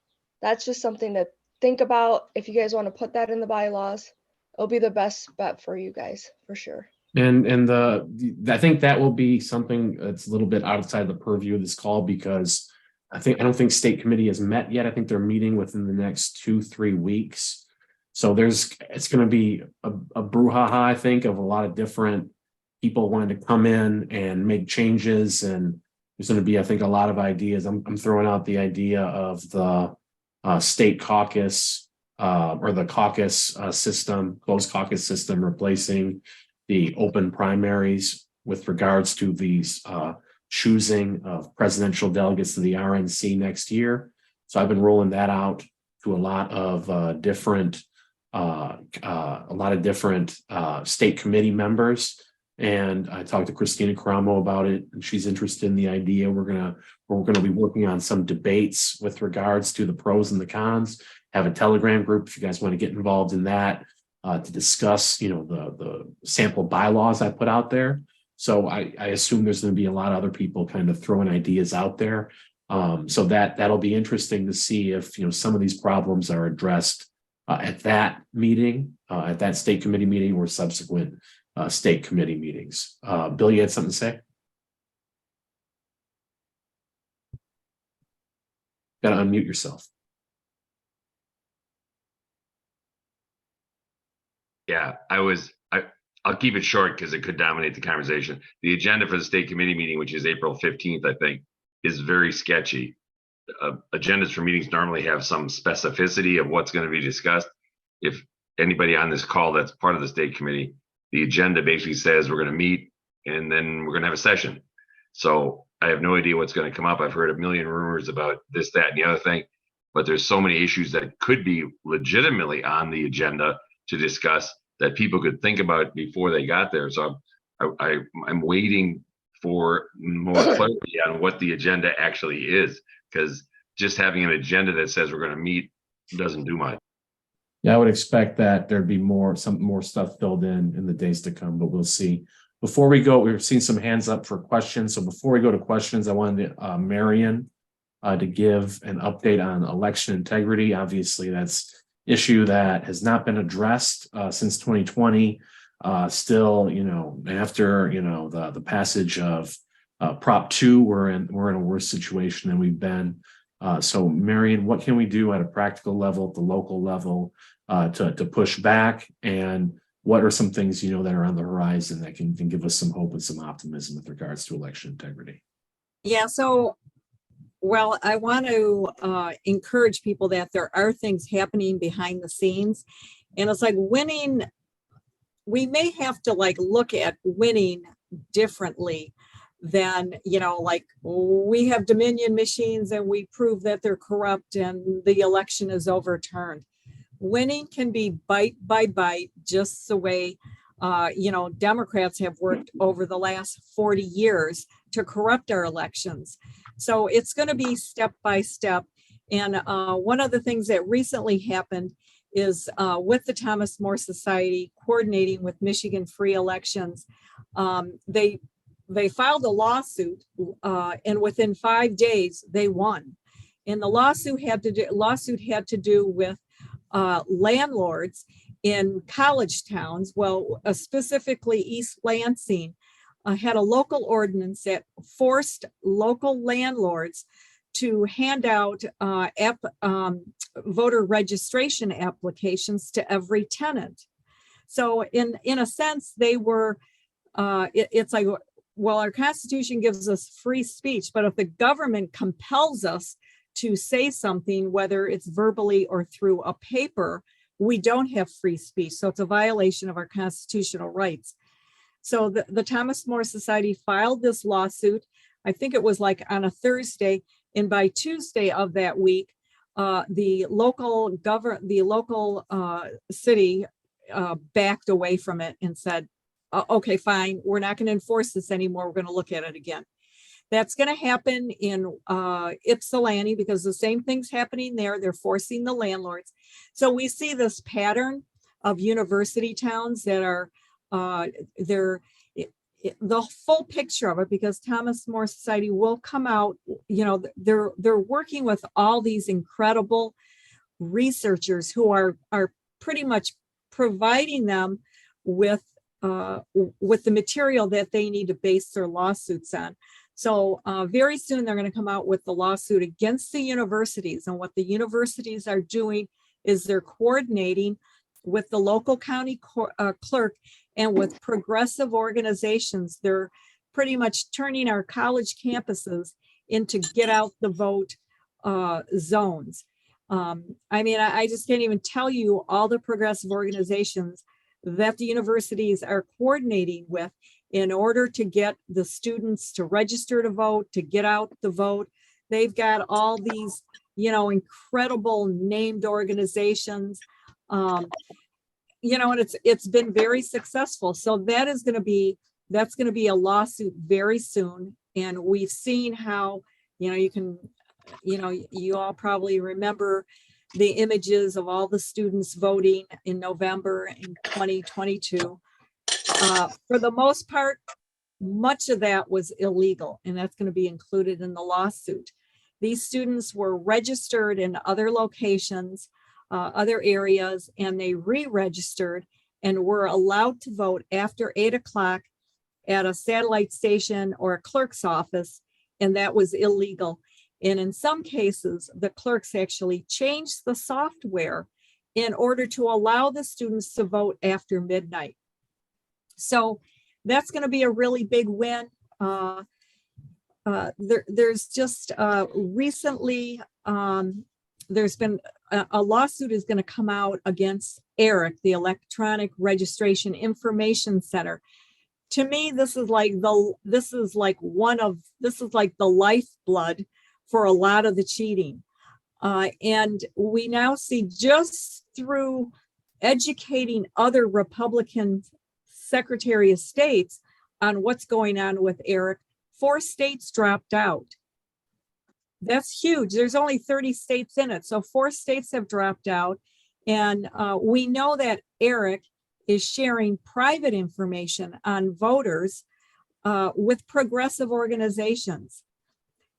[SPEAKER 8] that's just something to think about. If you guys want to put that in the bylaws, it'll be the best bet for you guys for sure.
[SPEAKER 1] And I think that will be something that's a little bit outside the purview of this call because I don't think state committee has met yet. I think they're meeting within the next 2-3 weeks. So it's going to be a brouhaha, I think, of a lot of different people wanting to come in and make changes. And there's going to be, I think, a lot of ideas. I'm throwing out the idea of the state caucus or the caucus system, closed caucus system, replacing the open primaries with regards to these choosing of presidential delegates to the RNC next year. So I've been rolling that out to a lot of different state committee members. And I talked to Christina Caramo about it, and she's interested in the idea. We're gonna be working on some debates with regards to the pros and the cons. Have a Telegram group if you guys want to get involved in that. to discuss, the sample bylaws I put out there. So I assume there's going to be a lot of other people kind of throwing ideas out there. So that'll be interesting to see if, some of these problems are addressed at that meeting, at that state committee meeting or subsequent state committee meetings. Bill, you had something to say? Got to unmute yourself.
[SPEAKER 6] Yeah, I'll keep it short because it could dominate the conversation. The agenda for the state committee meeting, which is April 15th, I think, is very sketchy. Agendas for meetings normally have some specificity of what's going to be discussed. If anybody on this call that's part of the state committee, the agenda basically says we're going to meet and then we're going to have a session. So I have no idea what's going to come up. I've heard a million rumors about this, that, and the other thing, but there's so many issues that could be legitimately on the agenda to discuss that people could think about before they got there. So I'm waiting for more clarity on what the agenda actually is, because just having an agenda that says we're going to meet doesn't do much.
[SPEAKER 1] Yeah, I would expect that there'd be some more stuff filled in the days to come, but we'll see. Before we go, we've seen some hands up for questions. So before we go to questions, I wanted Marian to give an update on election integrity. Obviously, that's issue that has not been addressed since 2020. Still, after the passage of Prop 2, we're in a worse situation than we've been. So, Marian, what can we do at a practical level, at the local level, to push back? And what are some things that are on the horizon that can give us some hope and some optimism with regards to election integrity?
[SPEAKER 5] Yeah, so, well, I want to encourage people that there are things happening behind the scenes. And it's like winning, we may have to look at winning differently than, like we have Dominion machines and we prove that they're corrupt and the election is overturned. Winning can be bite by bite, just the way, Democrats have worked over the last 40 years to corrupt our elections. So it's going to be step by step. And one of the things that recently happened is with the Thomas More Society coordinating with Michigan Free Elections, they filed a lawsuit, and within 5 days they won. And the lawsuit had to do with landlords in college towns. Well, specifically East Lansing had a local ordinance that forced local landlords to hand out voter registration applications to every tenant. So in a sense, they were, it's like, well, our Constitution gives us free speech, but if the government compels us to say something, whether it's verbally or through a paper, we don't have free speech. So it's a violation of our constitutional rights. So the Thomas More Society filed this lawsuit. I think it was on a Thursday, and by Tuesday of that week, the local city backed away from it and said, okay, fine, we're not going to enforce this anymore. We're going to look at it again. That's going to happen in Ypsilanti because the same thing's happening there. They're forcing the landlords. So we see this pattern of university towns that are the full picture of it, because Thomas More Society will come out, they're working with all these incredible researchers who are pretty much providing them with the material that they need to base their lawsuits on. So very soon they're going to come out with the lawsuit against the universities. And what the universities are doing is they're coordinating with the local county clerk and with progressive organizations. They're pretty much turning our college campuses into get out the vote zones. I just can't even tell you all the progressive organizations that the universities are coordinating with in order to get the students to register to vote, to get out the vote. They've got all these, incredible named organizations, and it's been very successful. So that's going to be a lawsuit very soon. And we've seen how, you all probably remember the images of all the students voting in November in 2022. For the most part, much of that was illegal, and that's going to be included in the lawsuit. These students were registered in other locations, other areas, and they re-registered and were allowed to vote after 8 o'clock at a satellite station or a clerk's office, and that was illegal. And in some cases, the clerks actually changed the software in order to allow the students to vote after midnight. So that's going to be a really big win. There's just recently, there's been a lawsuit is going to come out against ERIC, the Electronic Registration Information Center. To me, this is like the lifeblood for a lot of the cheating. And we now see, just through educating other Republican Secretary of States on what's going on with ERIC, 4 states dropped out. That's huge. There's only 30 states in it. So 4 states have dropped out. And we know that ERIC is sharing private information on voters with progressive organizations.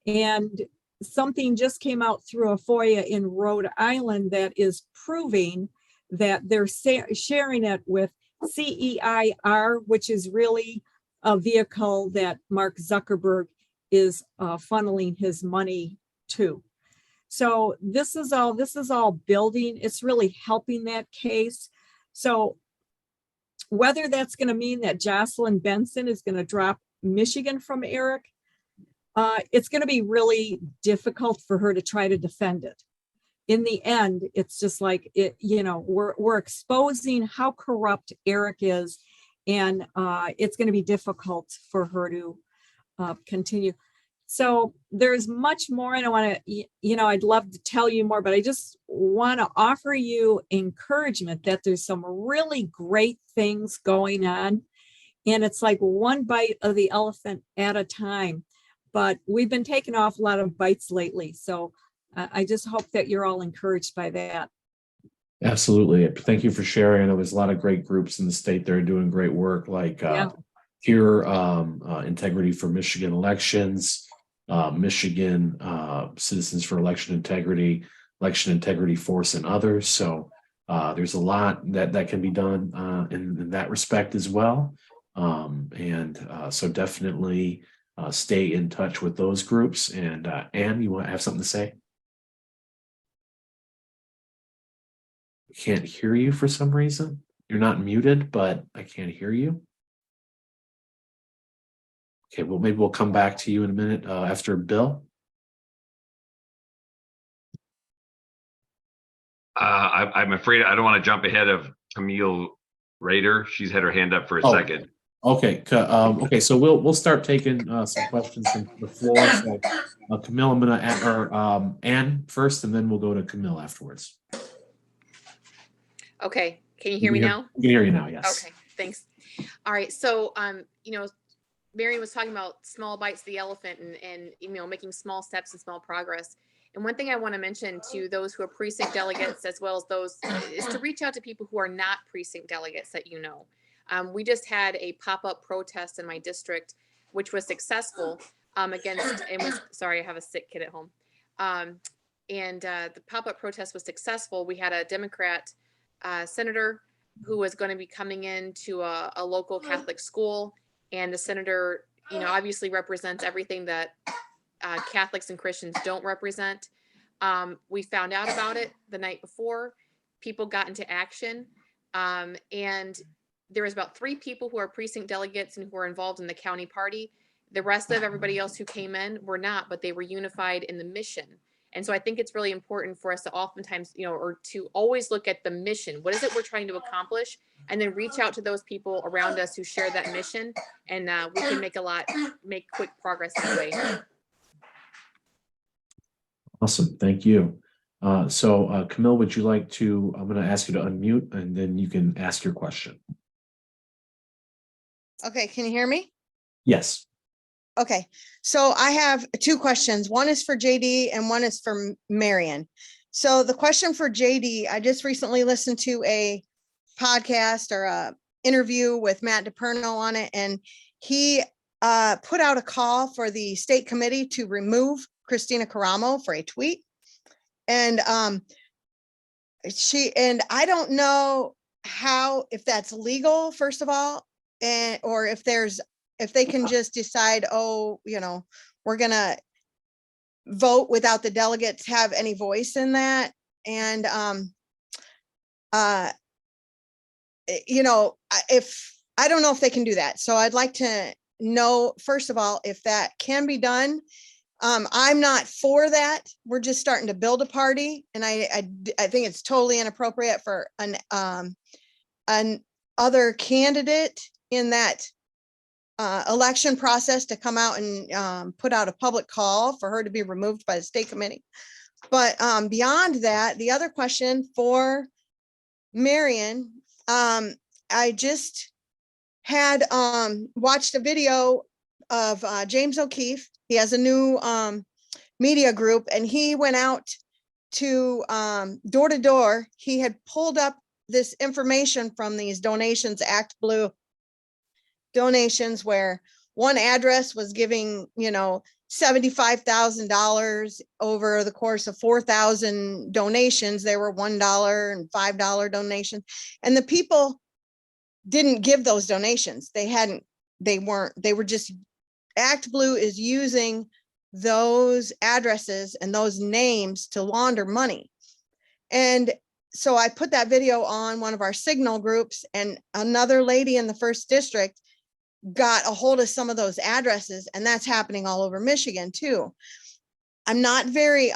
[SPEAKER 5] And something just came out through a FOIA in Rhode Island that is proving that they're sharing it with CEIR, which is really a vehicle that Mark Zuckerberg is funneling his money to. So this is all building. It's really helping that case. So whether that's going to mean that Jocelyn Benson is going to drop Michigan from ERIC, it's going to be really difficult for her to try to defend it. In the end, it's just like we're exposing how corrupt ERIC is, and it's going to be difficult for her to continue. So there's much more, and I want to, I'd love to tell you more, but I just want to offer you encouragement that there's some really great things going on, and it's like one bite of the elephant at a time. But we've been taking off a lot of bites lately, so I just hope that you're all encouraged by that.
[SPEAKER 1] Absolutely. Thank you for sharing. I know there's a lot of great groups in the state that are doing great work, like Pure Integrity for Michigan Elections, Michigan Citizens for Election Integrity Force, and others. So there's a lot that can be done in that respect as well. So definitely stay in touch with those groups. And Anne, you want to have something to say? Can't hear you for some reason. You're not muted, but I can't hear you. Okay, well, maybe we'll come back to you in a minute after Bill.
[SPEAKER 6] I'm afraid I don't want to jump ahead of Camille Rader. She's had her hand up for a second.
[SPEAKER 1] Okay. Okay. So we'll start taking some questions from the floor. So, Camille, I'm going to add Anne first, and then we'll go to Camille afterwards.
[SPEAKER 4] Okay, can you hear me now?
[SPEAKER 1] We can hear you now. Yes.
[SPEAKER 4] Okay, thanks. All right, so Marian was talking about small bites of the elephant and making small steps and small progress. And one thing I want to mention to those who are precinct delegates, as well as those, is to reach out to people who are not precinct delegates that you know. We just had a pop-up protest in my district, which was successful sorry, I have a sick kid at home. The pop-up protest was successful. We had a Democrat senator who was going to be coming into a local Catholic school, and the senator, obviously represents everything that Catholics and Christians don't represent. We found out about it the night before. People got into action, and there was about 3 people who are precinct delegates and who were involved in the county party. The rest of everybody else who came in were not, but they were unified in the mission. And so I think it's really important for us to oftentimes, or to always look at the mission. What is it we're trying to accomplish? And then reach out to those people around us who share that mission. And we can make quick progress that way.
[SPEAKER 1] Awesome. Thank you. Camille, would you like to, I'm going to ask you to unmute, and then you can ask your question.
[SPEAKER 9] Okay, can you hear me?
[SPEAKER 1] Yes.
[SPEAKER 9] Okay, so I have 2 questions. One is for JD and one is for Marian. So the question for JD, I just recently listened to a podcast or a interview with Matt DePerno on it, and he put out a call for the state committee to remove Christina Caramo for a tweet. And I don't know if that's legal, first of all, or if they can just decide, oh, we're gonna vote without the delegates have any voice in that. And if I don't know if they can do that. So I'd like to know, first of all, if that can be done. I'm not for that. We're just starting to build a party, and I think it's totally inappropriate for an other candidate in that election process to come out and put out a public call for her to be removed by the state committee. But beyond that, the other question for Marian, I just had watched a video of James O'Keefe. He has a new media group, and he went out to door to door. He had pulled up this information from these donations, Act Blue donations, where one address was giving, $75,000 over the course of 4,000 donations. There were $1 and $5 donations, and the people didn't give those donations. They were just, Act Blue is using those addresses and those names to launder money. And so I put that video on one of our Signal groups, and another lady in the first district got a hold of some of those addresses, and that's happening all over Michigan too. I'm not very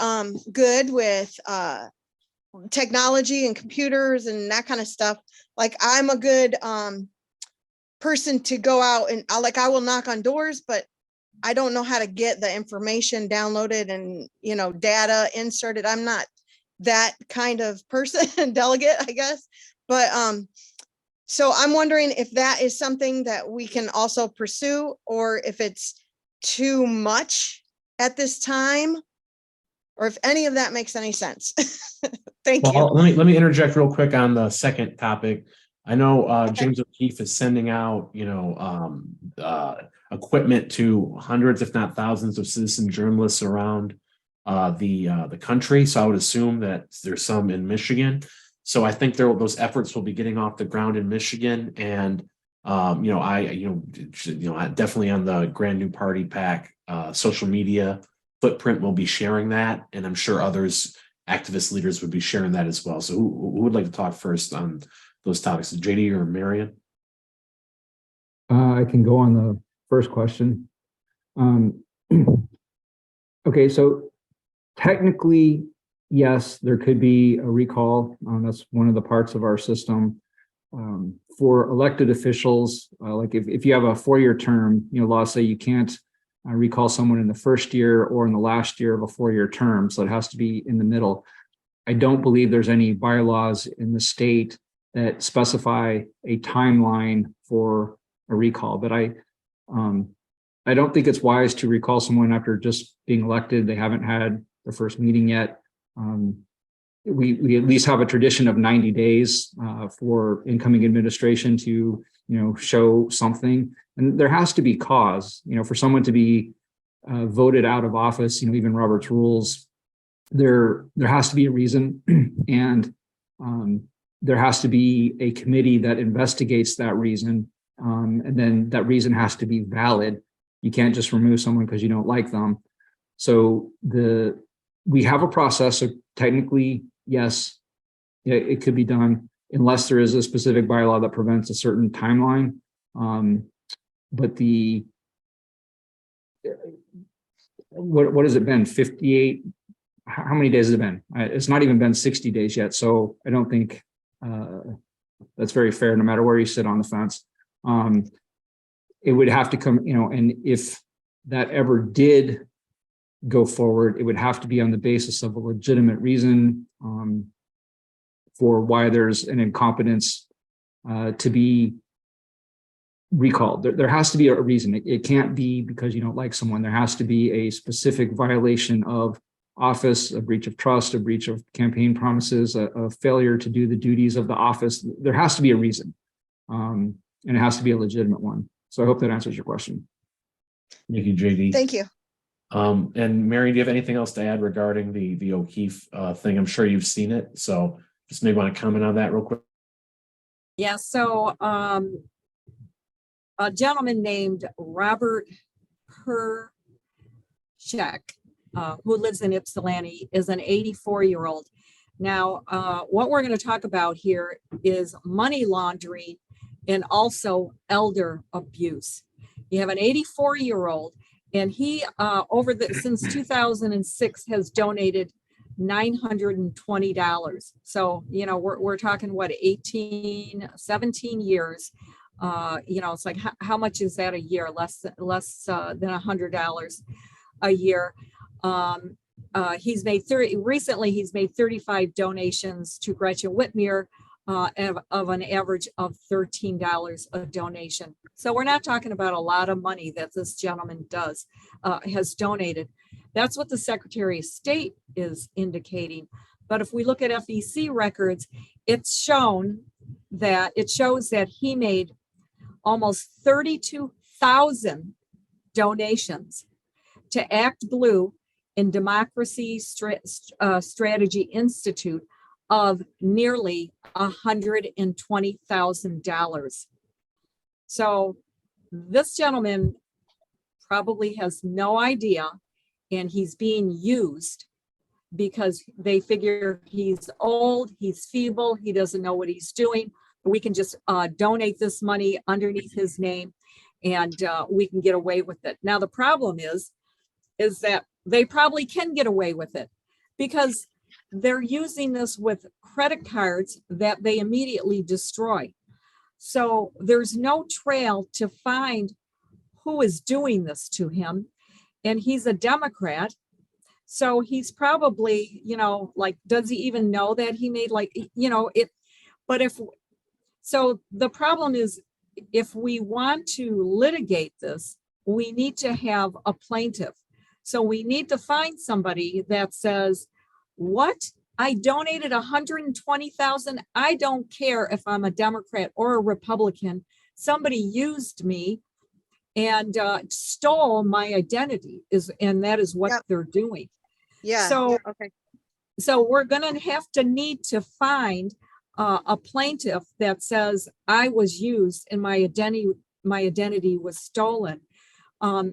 [SPEAKER 9] good with technology and computers and that kind of stuff. Like, I'm a good person to go out and I will knock on doors, but I don't know how to get the information downloaded and, data inserted. I'm not that kind of person, delegate, I guess. But so I'm wondering if that is something that we can also pursue, or if it's too much at this time, or if any of that makes any sense. Thank you.
[SPEAKER 1] Well, let me interject real quick on the second topic. I know James O'Keefe is sending out, equipment to hundreds, if not thousands, of citizen journalists around the country. So I would assume that there's some in Michigan. So I think those efforts will be getting off the ground in Michigan, and definitely on the Grand New Party PAC social media footprint will be sharing that, and I'm sure others, activist leaders, would be sharing that as well. So who would like to talk first on those topics, JD or Marian?
[SPEAKER 2] I can go on the first question. Okay, so technically, yes, there could be a recall. That's one of the parts of our system. For elected officials, like if you have a 4-year term, laws say you can't recall someone in the first year or in the last year of a 4-year term. So it has to be in the middle. I don't believe there's any bylaws in the state that specify a timeline for a recall, but I don't think it's wise to recall someone after just being elected. They haven't had their first meeting yet. We at least have a tradition of 90 days for incoming administration to, show something. And there has to be cause, for someone to be voted out of office, even Robert's rules, there has to be a reason. And there has to be a committee that investigates that reason. And then that reason has to be valid. You can't just remove someone because you don't like them. So we have a process. So technically, yes, it could be done unless there is a specific bylaw that prevents a certain timeline. But what has it been? 58? How many days has it been? It's not even been 60 days yet. So I don't think that's very fair, no matter where you sit on the fence. It would have to come, and if that ever did go forward, it would have to be on the basis of a legitimate reason for why there's an incompetence to be recalled. There has to be a reason. It can't be because you don't like someone. There has to be a specific violation of office, a breach of trust, a breach of campaign promises, a failure to do the duties of the office. There has to be a reason, and it has to be a legitimate one. So I hope that answers your question.
[SPEAKER 1] Thank you, JD.
[SPEAKER 9] Thank you.
[SPEAKER 1] And Marian, do you have anything else to add regarding the O'Keefe thing? I'm sure you've seen it, so just maybe want to comment on that real quick.
[SPEAKER 5] Yeah, so a gentleman named Robert Pershek, who lives in Ypsilanti, is an 84-year-old. Now, what we're going to talk about here is money laundering and also elder abuse. You have an 84-year-old, and he since 2006 has donated $920. So, you know, we're talking what, 17 years. You know, it's like, how much is that a year? Less than $100 a year. He's made recently he's made 35 donations to Gretchen Whitmer of an average of $13 a donation. So we're not talking about a lot of money that this gentleman has donated. That's what the Secretary of State is indicating. But if we look at FEC records, it shows that he made almost 32,000 donations to Act Blue and Democracy Strategy Institute of nearly $120,000. So this gentleman probably has no idea, and he's being used because they figure he's old, he's feeble, he doesn't know what he's doing. We can just donate this money underneath his name, and we can get away with it. Now, the problem is that they probably can get away with it because they're using this with credit cards that they immediately destroy. So there's no trail to find who is doing this to him. And he's a Democrat. So he's probably, you know, like, does he even know that he made, like, you know, it, but so the problem is, if we want to litigate this, we need to have a plaintiff. So we need to find somebody that says, what? I donated 120,000. I don't care if I'm a Democrat or a Republican. Somebody used me and stole my identity, and that is what they're doing.
[SPEAKER 9] Yeah.
[SPEAKER 5] So,
[SPEAKER 9] Okay.
[SPEAKER 5] so we're going to need to find a plaintiff that says I was used and my identity was stolen.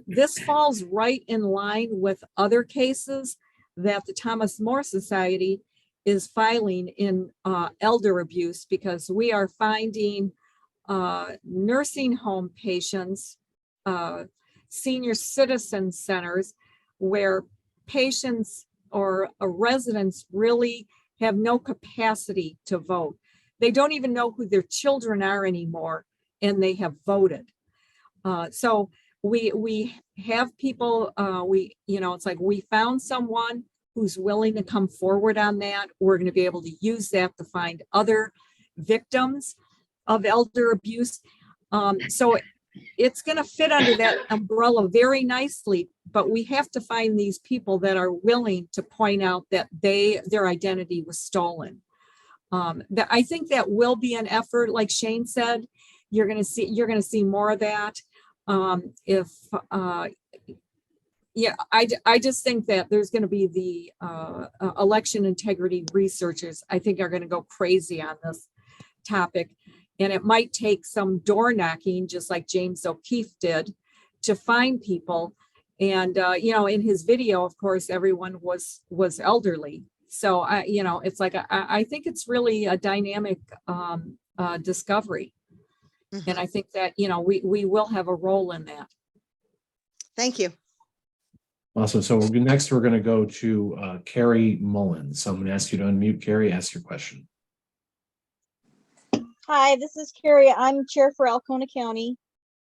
[SPEAKER 5] This falls right in line with other cases that the Thomas More Society is filing in elder abuse, because we are finding nursing home patients, senior citizen centers, where patients or residents really have no capacity to vote. They don't even know who their children are anymore, and they have voted. So we have people, it's like, we found someone who's willing to come forward on that. We're going to be able to use that to find other victims of elder abuse. So it's going to fit under that umbrella very nicely, but we have to find these people that are willing to point out that their identity was stolen. I think that will be an effort. Like Shane said, you're going to see more of that. I just think that there's going to be the election integrity researchers, I think, are going to go crazy on this topic. And it might take some door knocking, just like James O'Keefe did, to find people. And, in his video, of course, everyone was elderly. So, it's like, I think it's really a dynamic discovery.
[SPEAKER 9] Mm-hmm.
[SPEAKER 5] And I think that, we will have a role in that.
[SPEAKER 9] Thank you.
[SPEAKER 1] Awesome. So next we're going to go to Carrie Mullins. So I'm going to ask you to unmute. Carrie, ask your question.
[SPEAKER 10] Hi, this is Carrie. I'm chair for Alcona County.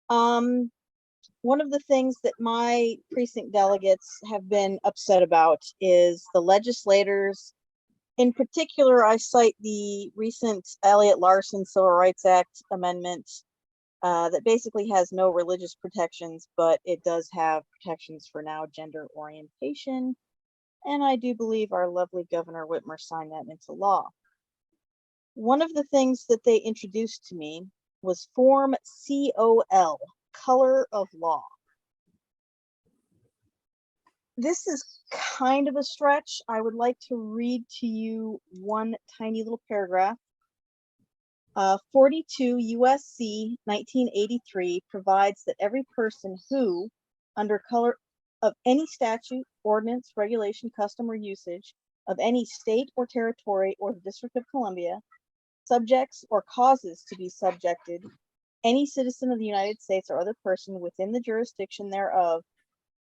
[SPEAKER 10] One of the things that my precinct delegates have been upset about is the legislators. In particular, I cite the recent Elliott Larson Civil Rights Act amendment that basically has no religious protections, but it does have protections for now gender orientation And I do believe our lovely Governor Whitmer signed that into law. One of the things that they introduced to me was Form COL, Color of Law. This is kind of a stretch. I would like to read to you one tiny little paragraph. 42 USC 1983 provides that every person who, under color of any statute, ordinance, regulation, custom, or usage of any state or territory or the District of Columbia, subjects or causes to be subjected any citizen of the United States or other person within the jurisdiction thereof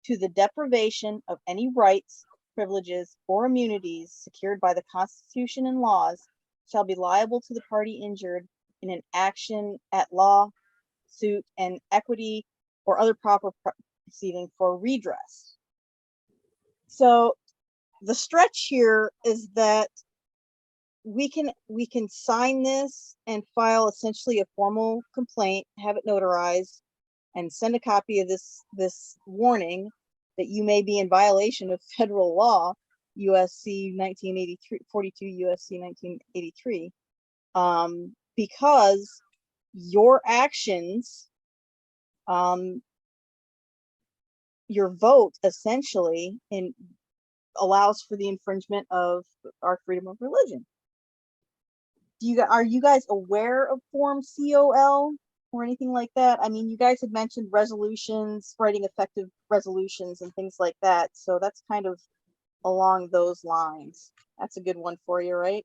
[SPEAKER 10] to the deprivation of any rights, privileges, or immunities secured by the Constitution and laws shall be liable to the party injured in an action at law, suit, and equity or other proper proceeding for redress. So the stretch here is that we can sign this and file essentially a formal complaint, have it notarized, and send a copy of this warning that you may be in violation of federal law, USC 1983, 42 USC 1983, because your actions, your vote essentially allows for the infringement of our freedom of religion. Are you guys aware of Form COL or anything like that? I mean, you guys had mentioned resolutions, writing effective resolutions and things like that. So that's kind of along those lines. That's a good one for you, right?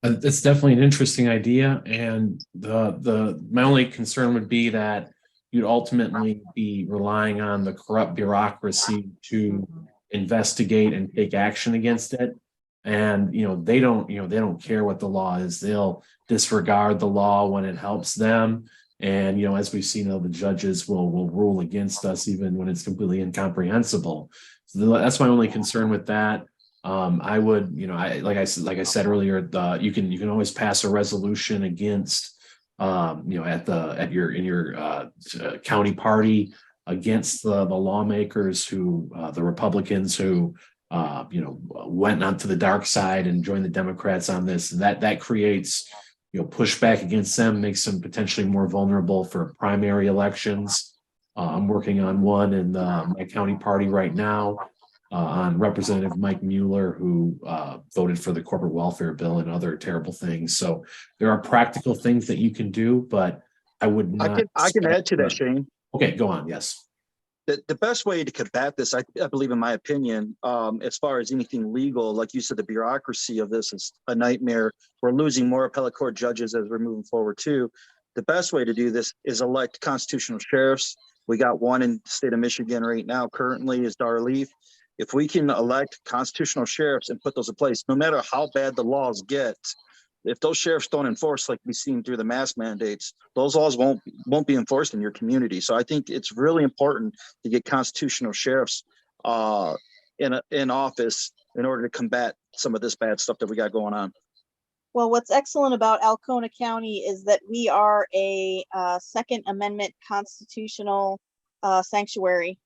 [SPEAKER 1] It's definitely an interesting idea, and my only concern would be that you'd ultimately be relying on the corrupt bureaucracy to investigate and take action against it. And they don't care what the law is. They'll disregard the law when it helps them. And as we've seen, the judges will rule against us even when it's completely incomprehensible. So that's my only concern with that. I would, like I said earlier, you can always pass a resolution against, in your county party against the lawmakers the Republicans who went onto the dark side and joined the Democrats on this. And that creates pushback against them, makes them potentially more vulnerable for primary elections. I'm working on one in my county party right now on Representative Mike Mueller, who voted for the corporate welfare bill and other terrible things. So there are practical things that you can do, but I would not.
[SPEAKER 3] I can add to that, Shane.
[SPEAKER 1] Okay, go on. Yes.
[SPEAKER 3] The best way to combat this, I believe, in my opinion, as far as anything legal, like you said, the bureaucracy of this is a nightmare. We're losing more appellate court judges as we're moving forward too. The best way to do this is elect constitutional sheriffs. We got one in the state of Michigan right now, currently is Darleaf. If we can elect constitutional sheriffs and put those in place, no matter how bad the laws get, if those sheriffs don't enforce, like we've seen through the mask mandates, those laws won't be enforced in your community. So I think it's really important to get constitutional sheriffs in office in order to combat some of this bad stuff that we got going on.
[SPEAKER 10] Well, what's excellent about Alcona County is that we are a Second Amendment constitutional sanctuary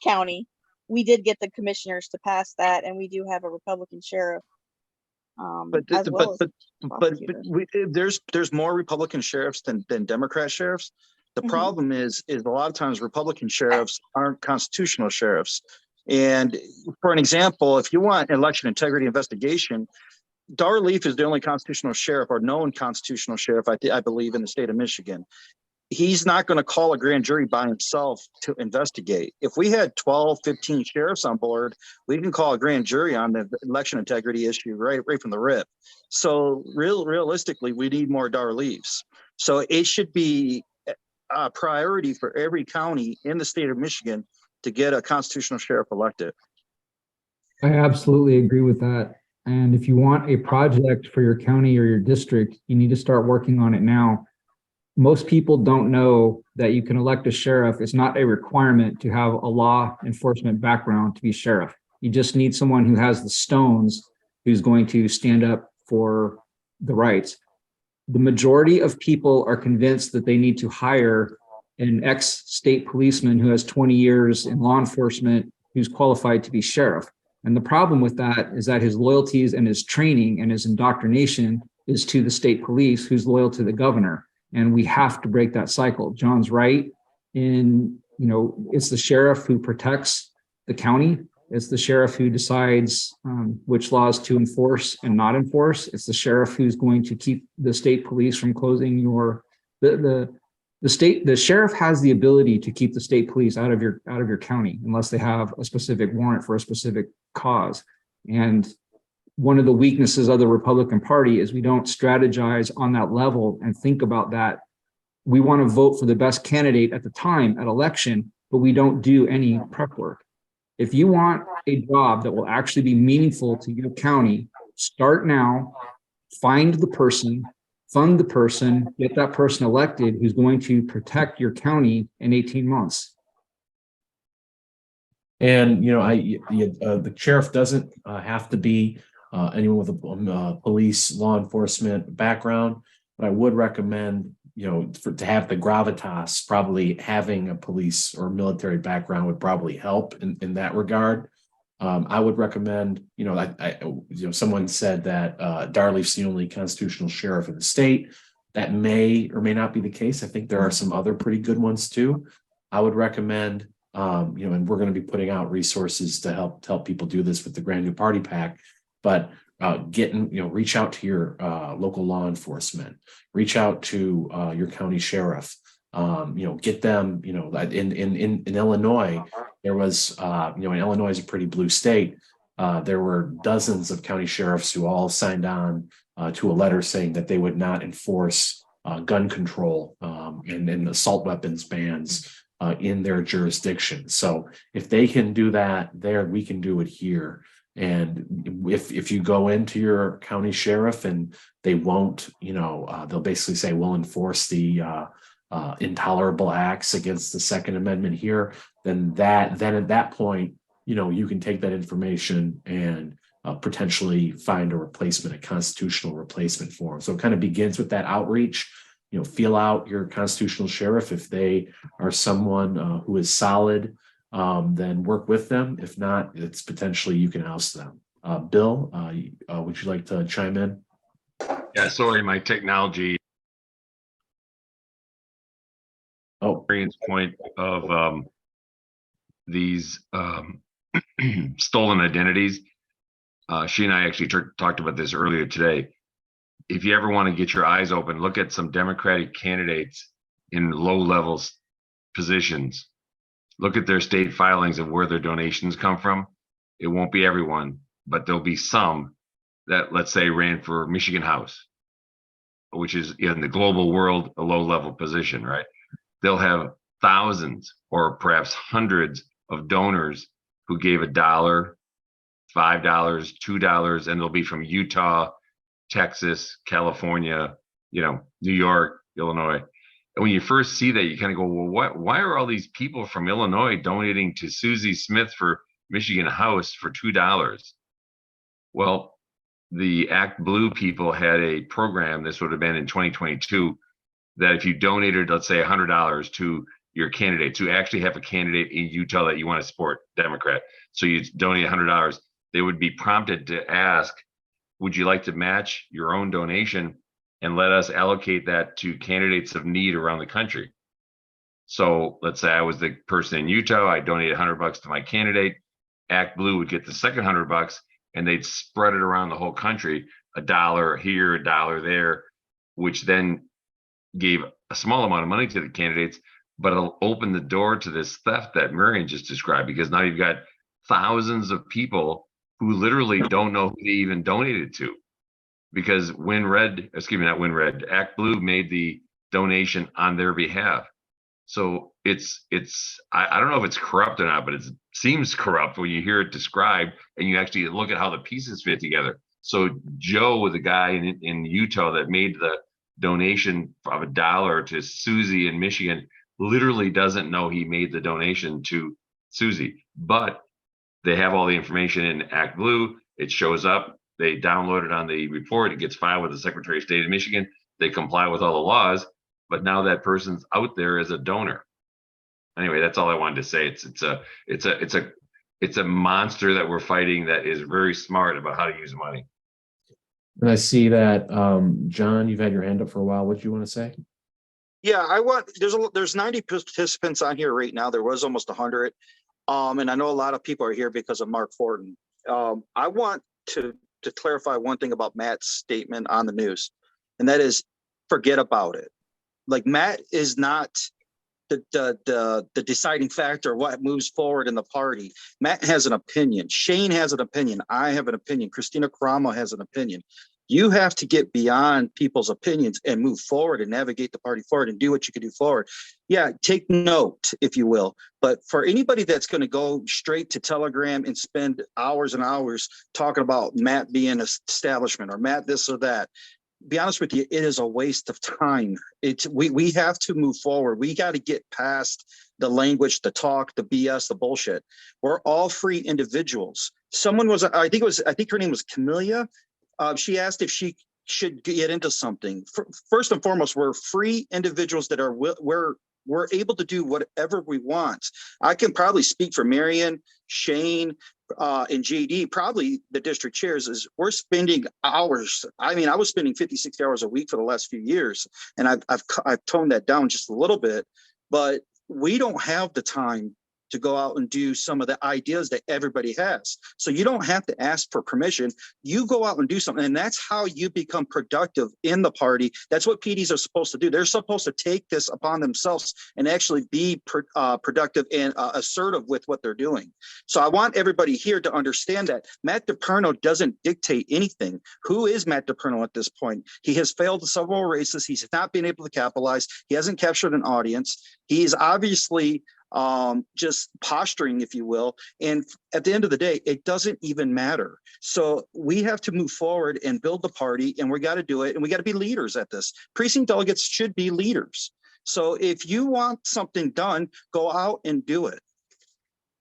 [SPEAKER 10] county. We did get the commissioners to pass that, and we do have a Republican sheriff.
[SPEAKER 3] There's more Republican sheriffs than Democrat sheriffs. The problem is a lot of times Republican sheriffs aren't constitutional sheriffs. And for an example, if you want election integrity investigation, Darleaf is the only constitutional sheriff or known constitutional sheriff, I believe, in the state of Michigan. He's not going to call a grand jury by himself to investigate. If we had 12, 15 sheriffs on board, we can call a grand jury on the election integrity issue right from the rip. So realistically, we need more Darleafs. So it should be a priority for every county in the state of Michigan to get a constitutional sheriff elected.
[SPEAKER 2] I absolutely agree with that. And if you want a project for your county or your district, you need to start working on it now. Most people don't know that you can elect a sheriff. It's not a requirement to have a law enforcement background to be sheriff. You just need someone who has the stones, who's going to stand up for the rights. The majority of people are convinced that they need to hire an ex-state policeman who has 20 years in law enforcement, who's qualified to be sheriff. And the problem with that is that his loyalties and his training and his indoctrination is to the state police, who's loyal to the governor. And we have to break that cycle. John's right in, it's the sheriff who protects the county. It's the sheriff who decides which laws to enforce and not enforce. It's the sheriff who's going to keep the state police from closing the sheriff has the ability to keep the state police out of your county unless they have a specific warrant for a specific cause. And one of the weaknesses of the Republican Party is we don't strategize on that level and think about that. We want to vote for the best candidate at the time at election, but we don't do any prep work. If you want a job that will actually be meaningful to your county, start now, find the person, fund the person, get that person elected who's going to protect your county in 18 months.
[SPEAKER 1] And, the sheriff doesn't have to be anyone with a police law enforcement background, but I would recommend, to have the gravitas, probably having a police or military background would probably help in that regard. I would recommend, someone said that Darleaf's the only constitutional sheriff in the state. That may or may not be the case. I think there are some other pretty good ones too. I would recommend, and we're going to be putting out resources to help people do this with the Grand New Party PAC, but reach out to your local law enforcement, reach out to your county sheriff, get them, in Illinois, there was, Illinois is a pretty blue state. There were dozens of county sheriffs who all signed on to a letter saying that they would not enforce gun control and assault weapons bans in their jurisdiction. So if they can do that there, we can do it here. And if you go into your county sheriff and they won't, they'll basically say, we'll enforce the intolerable acts against the Second Amendment here, then at that point, you can take that information and potentially find a replacement, a constitutional replacement for them. So it kind of begins with that outreach. Feel out your constitutional sheriff. If they are someone who is solid, then work with them. If not, it's potentially you can oust them. Bill, would you like to chime in?
[SPEAKER 6] Yeah, sorry, my technology. Marian's point of these stolen identities. She and I actually talked about this earlier today. If you ever want to get your eyes open, look at some Democratic candidates in low-level positions. Look at their state filings of where their donations come from. It won't be everyone, but there'll be some that, let's say, ran for Michigan House, which is in the global world a low-level position, right? They'll have thousands or perhaps hundreds of donors who gave $1, $5, $2, and they'll be from Utah, Texas, California, New York, Illinois. And when you first see that, you kind of go, well, why are all these people from Illinois donating to Susie Smith for Michigan House for $2? Well, the Act Blue people had a program, this would have been in 2022, that if you donated, let's say $100 to your candidate, to actually have a candidate in Utah that you want to support, Democrat, so you donate $100, they would be prompted to ask, would you like to match your own donation and let us allocate that to candidates of need around the country? So let's say I was the person in Utah, I donated $100 to my candidate, Act Blue would get the second $100 and they'd spread it around the whole country, $1 here, $1 there, which then gave a small amount of money to the candidates, but it'll open the door to this theft that Marian just described, because now you've got thousands of people who literally don't know who they even donated to, because Act Blue made the donation on their behalf. So I don't know if it's corrupt or not, but it seems corrupt when you hear it described and you actually look at how the pieces fit together. So Joe, the guy in Utah that made the donation of $1 to Susie in Michigan, literally doesn't know he made the donation to Susie, but they have all the information in Act Blue. It shows up. They download it on the report. It gets filed with the Secretary of State of Michigan. They comply with all the laws, but now that person's out there as a donor. Anyway, that's all I wanted to say. It's it's a monster that we're fighting that is very smart about how to use money.
[SPEAKER 1] And I see that, John, you've had your hand up for a while. What do you want to say?
[SPEAKER 3] Yeah, there's 90 participants on here right now. There was almost 100. And I know a lot of people are here because of Mark Fortin. I want to clarify one thing about Matt's statement on the news, and that is forget about it. Like, Matt is not the deciding factor of what moves forward in the party. Matt has an opinion. Shane has an opinion. I have an opinion. Christina Caramo has an opinion. You have to get beyond people's opinions and move forward and navigate the party forward and do what you can do forward. Yeah, take note, if you will. But for anybody that's going to go straight to Telegram and spend hours and hours talking about Matt being an establishment or Matt this or that, be honest with you, it is a waste of time. We have to move forward. We got to get past the language, the talk, the BS, the bullshit. We're all free individuals. Someone was, I think her name was Camellia. She asked if she should get into something. First and foremost, we're free individuals that are we're able to do whatever we want. I can probably speak for Marian, Shane, and JD, probably the district chairs, is we're spending hours. I mean, I was spending 50, 60 hours a week for the last few years, and I've toned that down just a little bit, but we don't have the time to go out and do some of the ideas that everybody has. So you don't have to ask for permission. You go out and do something, and that's how you become productive in the party. That's what PDs are supposed to do. They're supposed to take this upon themselves and actually be productive and assertive with what they're doing. So I want everybody here to understand that Matt DePerno doesn't dictate anything. Who is Matt DePerno at this point? He has failed several races. He's not been able to capitalize. He hasn't captured an audience. He's obviously just posturing, if you will. And at the end of the day, it doesn't even matter. So we have to move forward and build the party, and we got to do it. And we got to be leaders at this. Precinct delegates should be leaders. So if you want something done, go out and do it.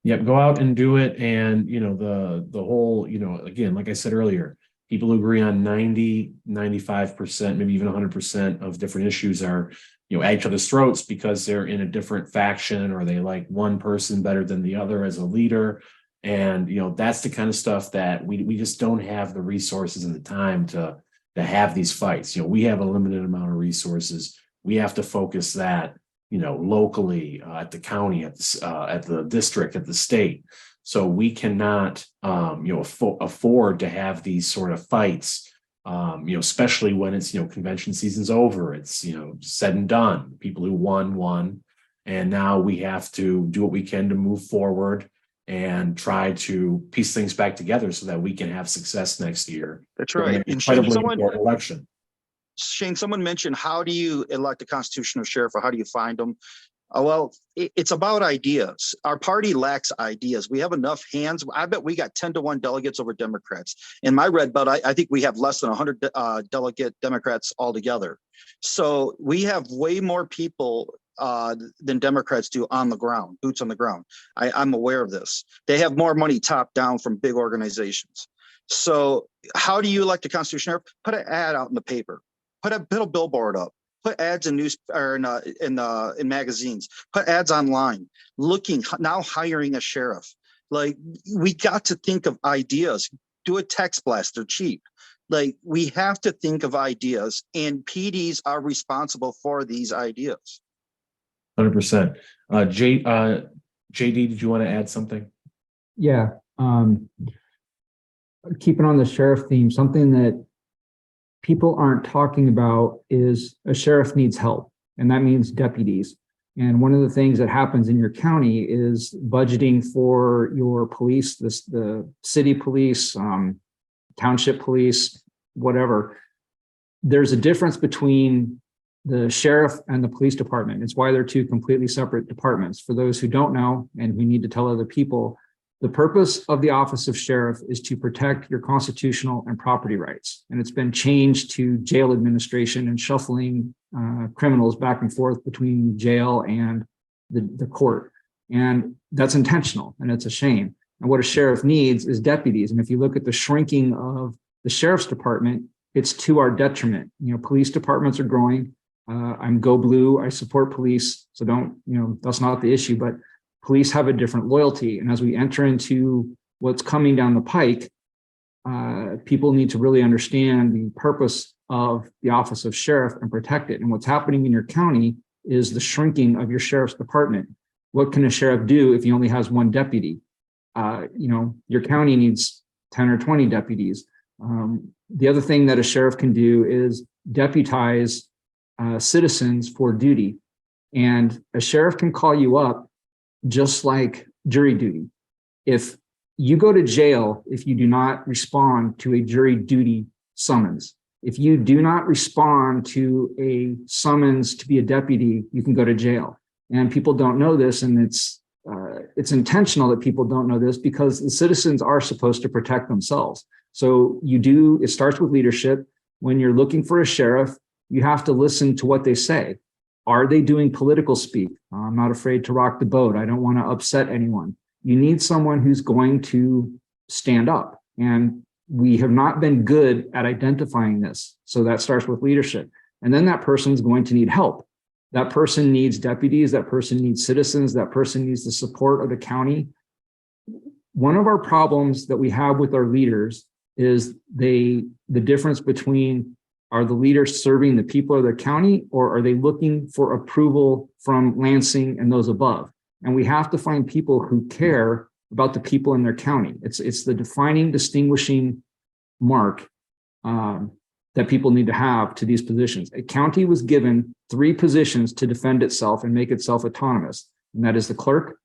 [SPEAKER 1] Yep, go out and do it. And, the whole, again, like I said earlier, people who agree on 90, 95%, maybe even 100% of different issues are, at each other's throats because they're in a different faction or they like one person better than the other as a leader. And, that's the kind of stuff that we just don't have the resources and the time to have these fights. We have a limited amount of resources. We have to focus that, locally, at the county, at the district, at the state. So we cannot, afford to have these sort of fights. Especially when it's, convention season's over, it's, said and done. People who won, and now we have to do what we can to move forward and try to piece things back together so that we can have success next year.
[SPEAKER 3] That's right.
[SPEAKER 1] And Shane, election.
[SPEAKER 3] Shane, someone mentioned, how do you elect a constitutional sheriff, or how do you find them? Well, it's about ideas. Our party lacks ideas. We have enough hands. I bet we got 10-1 delegates over Democrats. In my red belt, I think we have less than 100 delegate Democrats altogether. So we have way more people than Democrats do on the ground, boots on the ground. I'm aware of this. They have more money top down from big organizations. So how do you elect a constitutional sheriff? Put an ad out in the paper. Put a billboard up. Put ads in news or in magazines. Put ads online. Now hiring a sheriff. Like, we got to think of ideas. Do a text blast. They're cheap. Like, we have to think of ideas, and PDs are responsible for these ideas.
[SPEAKER 1] 100%. JD, did you want to add something?
[SPEAKER 2] Yeah. Keeping on the sheriff theme, something that people aren't talking about is a sheriff needs help, and that means deputies. And one of the things that happens in your county is budgeting for your police, the city police, township police, whatever. There's a difference between the sheriff and the police department. It's why they're two completely separate departments. For those who don't know, and we need to tell other people, the purpose of the office of sheriff is to protect your constitutional and property rights. And it's been changed to jail administration and shuffling criminals back and forth between jail and the court. And that's intentional, and it's a shame. And what a sheriff needs is deputies. And if you look at the shrinking of the sheriff's department, it's to our detriment. Police departments are growing. I'm go blue. I support police. So don't, that's not the issue. But police have a different loyalty. And as we enter into what's coming down the pike, people need to really understand the purpose of the office of sheriff and protect it. And what's happening in your county is the shrinking of your sheriff's department. What can a sheriff do if he only has one deputy? Your county needs 10 or 20 deputies. The other thing that a sheriff can do is deputize citizens for duty. And a sheriff can call you up just like jury duty. If you go to jail if you do not respond to a jury duty summons. If you do not respond to a summons to be a deputy, you can go to jail. And people don't know this, and it's intentional that people don't know this because the citizens are supposed to protect themselves. So it starts with leadership. When you're looking for a sheriff, you have to listen to what they say. Are they doing political speak? I'm not afraid to rock the boat. I don't want to upset anyone. You need someone who's going to stand up. And we have not been good at identifying this. So that starts with leadership. And then that person's going to need help. That person needs deputies. That person needs citizens. That person needs the support of the county. One of our problems that we have with our leaders is the difference between, are the leaders serving the people of their county, or are they looking for approval from Lansing and those above? And we have to find people who care about the people in their county. It's the defining, distinguishing mark that people need to have to these positions. A county was given 3 positions to defend itself and make itself autonomous, and that is the clerk.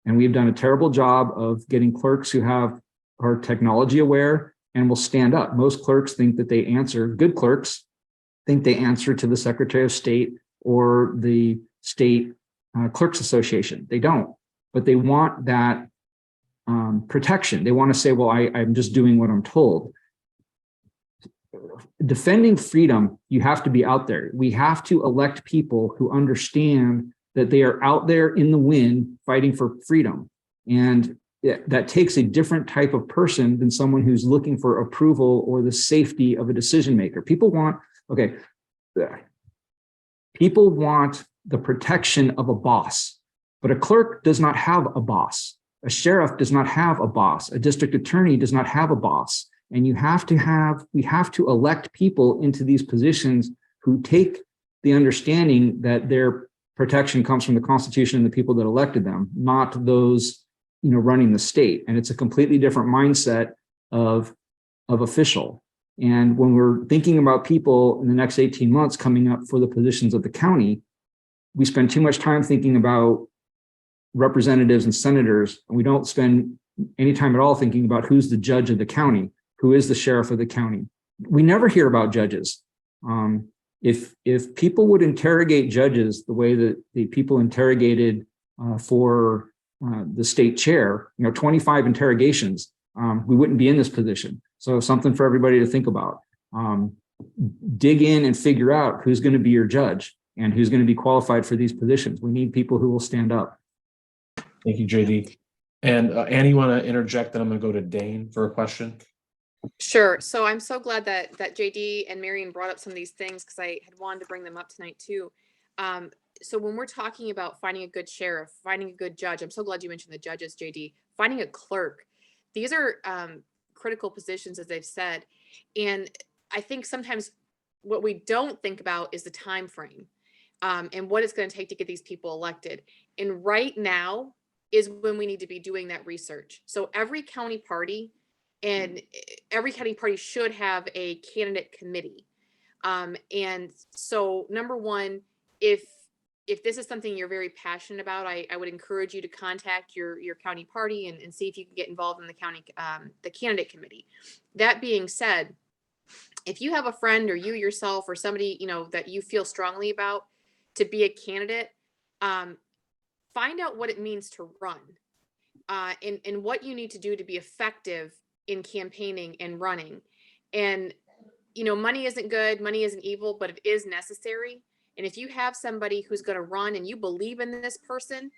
[SPEAKER 2] And we've done a terrible job of getting clerks who are technology aware and will stand up. Most clerks think that they answer, good clerks think they answer to the Secretary of State or the state Clerks Association. They don't, but they want that protection. They want to say, well, I'm just doing what I'm told. Defending freedom, you have to be out there. We have to elect people who understand that they are out there in the wind fighting for freedom. And that takes a different type of person than someone who's looking for approval or the safety of a decision maker. People want the protection of a boss, but a clerk does not have a boss. A sheriff does not have a boss. A district attorney does not have a boss. And we have to elect people into these positions who take the understanding that their protection comes from the Constitution and the people that elected them, not those, running the state. And it's a completely different mindset of official. And when we're thinking about people in the next 18 months coming up for the positions of the county, we spend too much time thinking about representatives and senators, and we don't spend any time at all thinking about who's the judge of the county, who is the sheriff of the county. We never hear about judges. If people would interrogate judges the way that the people interrogated for the state chair, 25 interrogations, we wouldn't be in this position. So something for everybody to think about. Dig in and figure out who's going to be your judge and who's going to be qualified for these positions. We need people who will stand up.
[SPEAKER 1] Thank you, JD. And Annie, you want to interject? Then I'm going to go to Dane for a question.
[SPEAKER 4] Sure. So I'm so glad that JD and Marian brought up some of these things because I had wanted to bring them up tonight too. So when we're talking about finding a good sheriff, finding a good judge, I'm so glad you mentioned the judges, JD, finding a clerk. These are critical positions, as they've said. And I think sometimes what we don't think about is the time frame and what it's going to take to get these people elected. And right now is when we need to be doing that research. So every county party should have a candidate committee. And so number one, if this is something you're very passionate about, I would encourage you to contact your county party and see if you can get involved in the county, the candidate committee. That being said, if you have a friend or you yourself or somebody, that you feel strongly about to be a candidate, find out what it means to run and what you need to do to be effective in campaigning and running. And, money isn't good, money isn't evil, but it is necessary. And if you have somebody who's going to run and you believe in this person,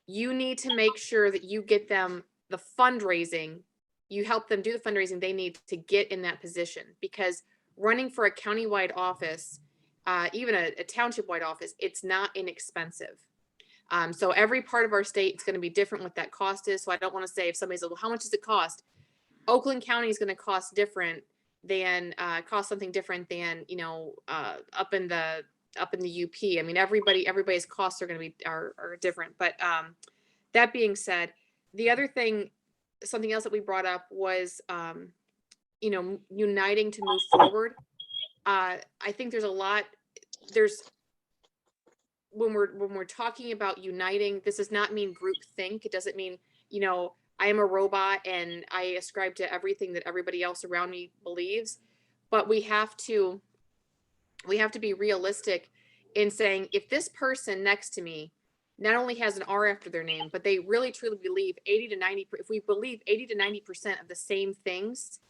[SPEAKER 4] you need to make sure that you get them the fundraising, you help them do the fundraising they need to get in that position, because running for a countywide office, even a township-wide office, it's not inexpensive. So every part of our state is going to be different what that cost is. So I don't want to say, if somebody says, well, how much does it cost? Oakland County is going to cost different than cost something different than, you know, up in the UP. I mean, everybody's costs are going to be are different. But that being said, the other thing, something else that we brought up was, you know, uniting to move forward. I think there's a lot. When we're talking about uniting, this does not mean group think. It doesn't mean, you know, I am a robot and I ascribe to everything that everybody else around me believes. But we have to be realistic in saying, if this person next to me not only has an R after their name, but they really truly believe 80 to 90, if we believe 80 to 90% of the same things,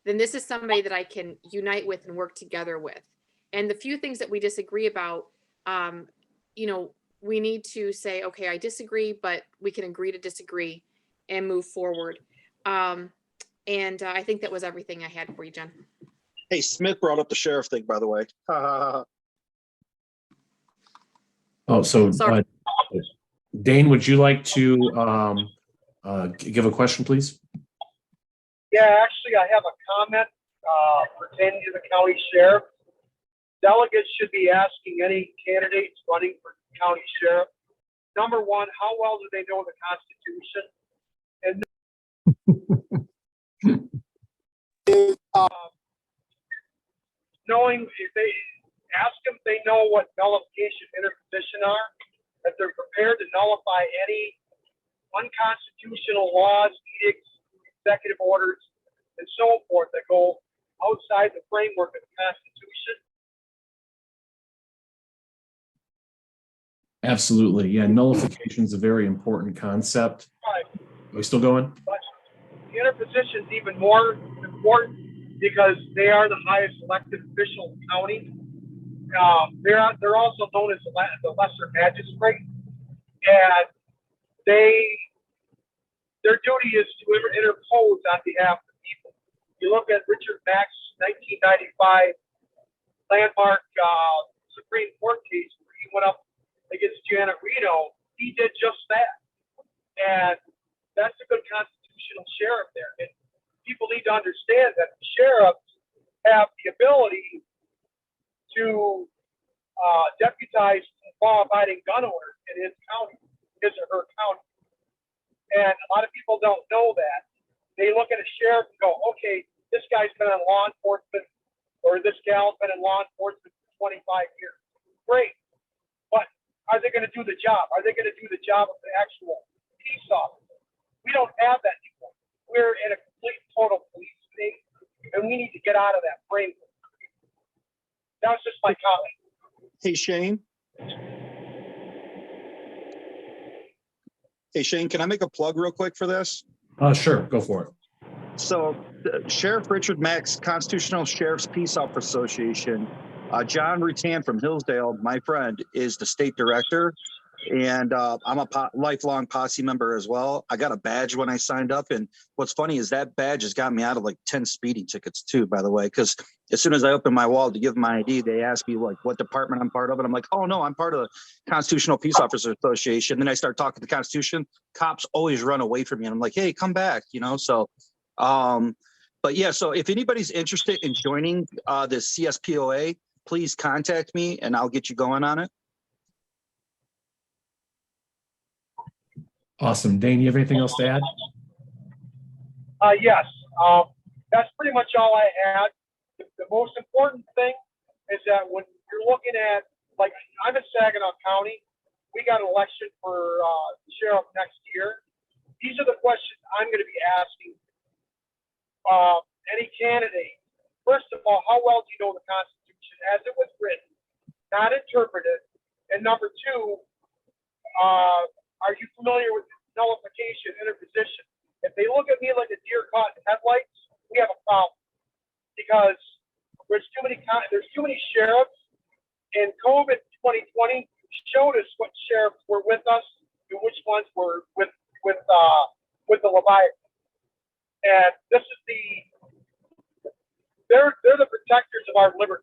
[SPEAKER 4] then this is somebody that I can unite with and work together with. And the few things that we disagree about, you know, we need to say, okay, I disagree, but we can agree to disagree and move forward. I think that was everything I had for you, Jen.
[SPEAKER 3] Hey, Smith brought up the sheriff thing, by the way.
[SPEAKER 1] Oh, so
[SPEAKER 4] Sorry.
[SPEAKER 1] Dane, would you like to give a question, please?
[SPEAKER 11] Yeah, actually, I have a comment pertaining to the county sheriff. Delegates should be asking any candidates running for county sheriff, number one, how well do they know the Constitution? And knowing, if they ask them if they know what nullification and interposition are, that they're prepared to nullify any unconstitutional laws, edicts, executive orders, and so forth that go outside the framework of the Constitution.
[SPEAKER 1] Absolutely. Yeah, nullification is a very important concept.
[SPEAKER 11] Right.
[SPEAKER 1] Are we still going?
[SPEAKER 11] But the interposition is even more important because they are the highest elected official in the county. They're also known as the lesser magistrate, and their duty is to interpose on behalf of the people. You look at Richard Mack's 1995 landmark Supreme Court case where he went up against Janet Reno. He did just that, and that's a good constitutional sheriff there. And people need to understand that the sheriffs have the ability to deputize law-abiding gun owners in his county, his or her county. And a lot of people don't know that. They look at a sheriff and go, okay, this guy's been in law enforcement, or this gal's been in law enforcement for 25 years. Great. But are they going to do the job? Are they going to do the job of the actual peace officer? We don't have that anymore. We're in a complete, total police state, and we need to get out of that framework. That was just my comment.
[SPEAKER 3] Hey, Shane. Hey, Shane, can I make a plug real quick for this?
[SPEAKER 1] Sure, go for it.
[SPEAKER 3] So Sheriff Richard Mack's Constitutional Sheriff's Peace Officer Association, John Rutan from Hillsdale, my friend, is the state director. And I'm a lifelong posse member as well. I got a badge when I signed up. And what's funny is that badge has got me out of like 10 speeding tickets too, by the way, because as soon as I open my wallet to give them my ID, they ask me like what department I'm part of. And I'm like, oh no, I'm part of the Constitutional Peace Officer Association. Then I start talking the Constitution. Cops always run away from me. And I'm like, hey, come back, you know? So, but yeah, so if anybody's interested in joining the CSPOA, please contact me and I'll get you going on it.
[SPEAKER 1] Awesome. Dane, you have anything else to add?
[SPEAKER 11] Yes, that's pretty much all I had. The most important thing is that when you're looking at, like, I'm in Saginaw County, we got an election for sheriff next year. These are the questions I'm going to be asking any candidate. First of all, how well do you know the Constitution as it was written, not interpreted? And number two, are you familiar with nullification, interposition? If they look at me like a deer caught in headlights, we have a problem because there's too many sheriffs. And COVID 2020 showed us what sheriffs were with us and which ones were with the Leviathan. And this is they're the protectors of our liberties.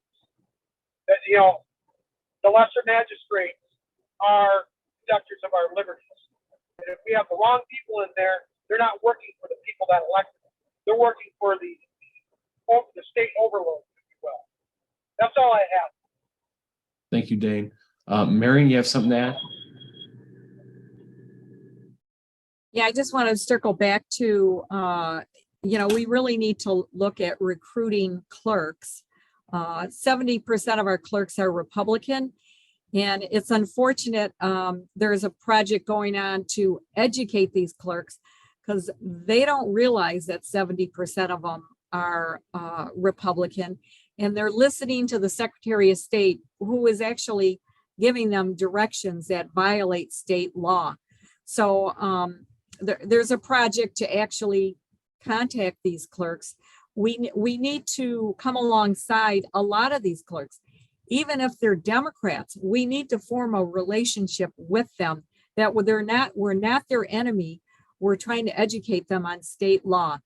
[SPEAKER 11] That, you know, the lesser magistrates are protectors of our liberties. And if we have the wrong people in there, they're not working for the people that elected them. They're working for the state overlord, if you will. That's all I have.
[SPEAKER 1] Thank you, Dane. Marian, you have something to add?
[SPEAKER 5] Yeah, I just want to circle back to, we really need to look at recruiting clerks. 70% of our clerks are Republican. And it's unfortunate, there's a project going on to educate these clerks because they don't realize that 70% of them are Republican. And they're listening to the Secretary of State, who is actually giving them directions that violate state law. So there's a project to actually contact these clerks. We need to come alongside a lot of these clerks. Even if they're Democrats, we need to form a relationship with them that we're not their enemy. We're trying to educate them on state law.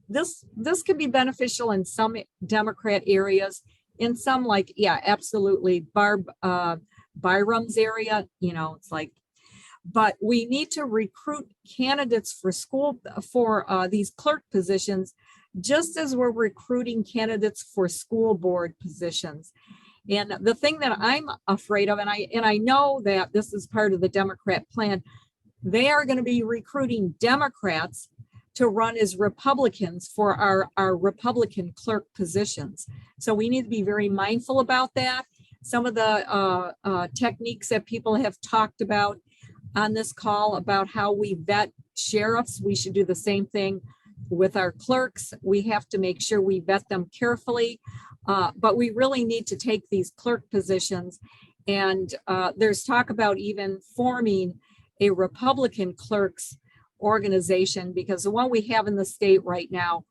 [SPEAKER 5] This could be beneficial in some Democrat areas, in some absolutely Byram's area, it's like, but we need to recruit candidates for these clerk positions, just as we're recruiting candidates for school board positions. And the thing that I'm afraid of, and I know that this is part of the Democrat plan, they are going to be recruiting Democrats to run as Republicans for our Republican clerk positions. So we need to be very mindful about that. Some of the techniques that people have talked about on this call about how we vet sheriffs, we should do the same thing with our clerks. We have to make sure we vet them carefully. But we really need to take these clerk positions, and there's talk about even forming a Republican clerks organization, because the one we have in the state right now,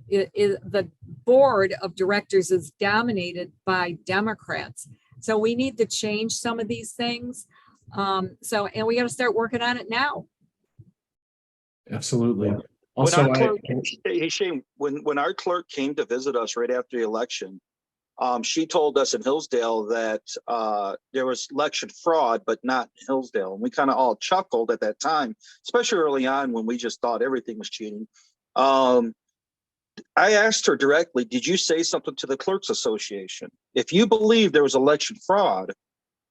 [SPEAKER 5] the board of directors is dominated by Democrats. So we need to change some of these things. And we got to start working on it now.
[SPEAKER 1] Absolutely.
[SPEAKER 3] When
[SPEAKER 1] Also,
[SPEAKER 3] our clerk, hey Shane, when our clerk came to visit us right after the election, she told us in Hillsdale that there was election fraud, but not in Hillsdale. And we kind of all chuckled at that time, especially early on when we just thought everything was cheating. I asked her directly, did you say something to the Clerks Association? If you believe there was election fraud,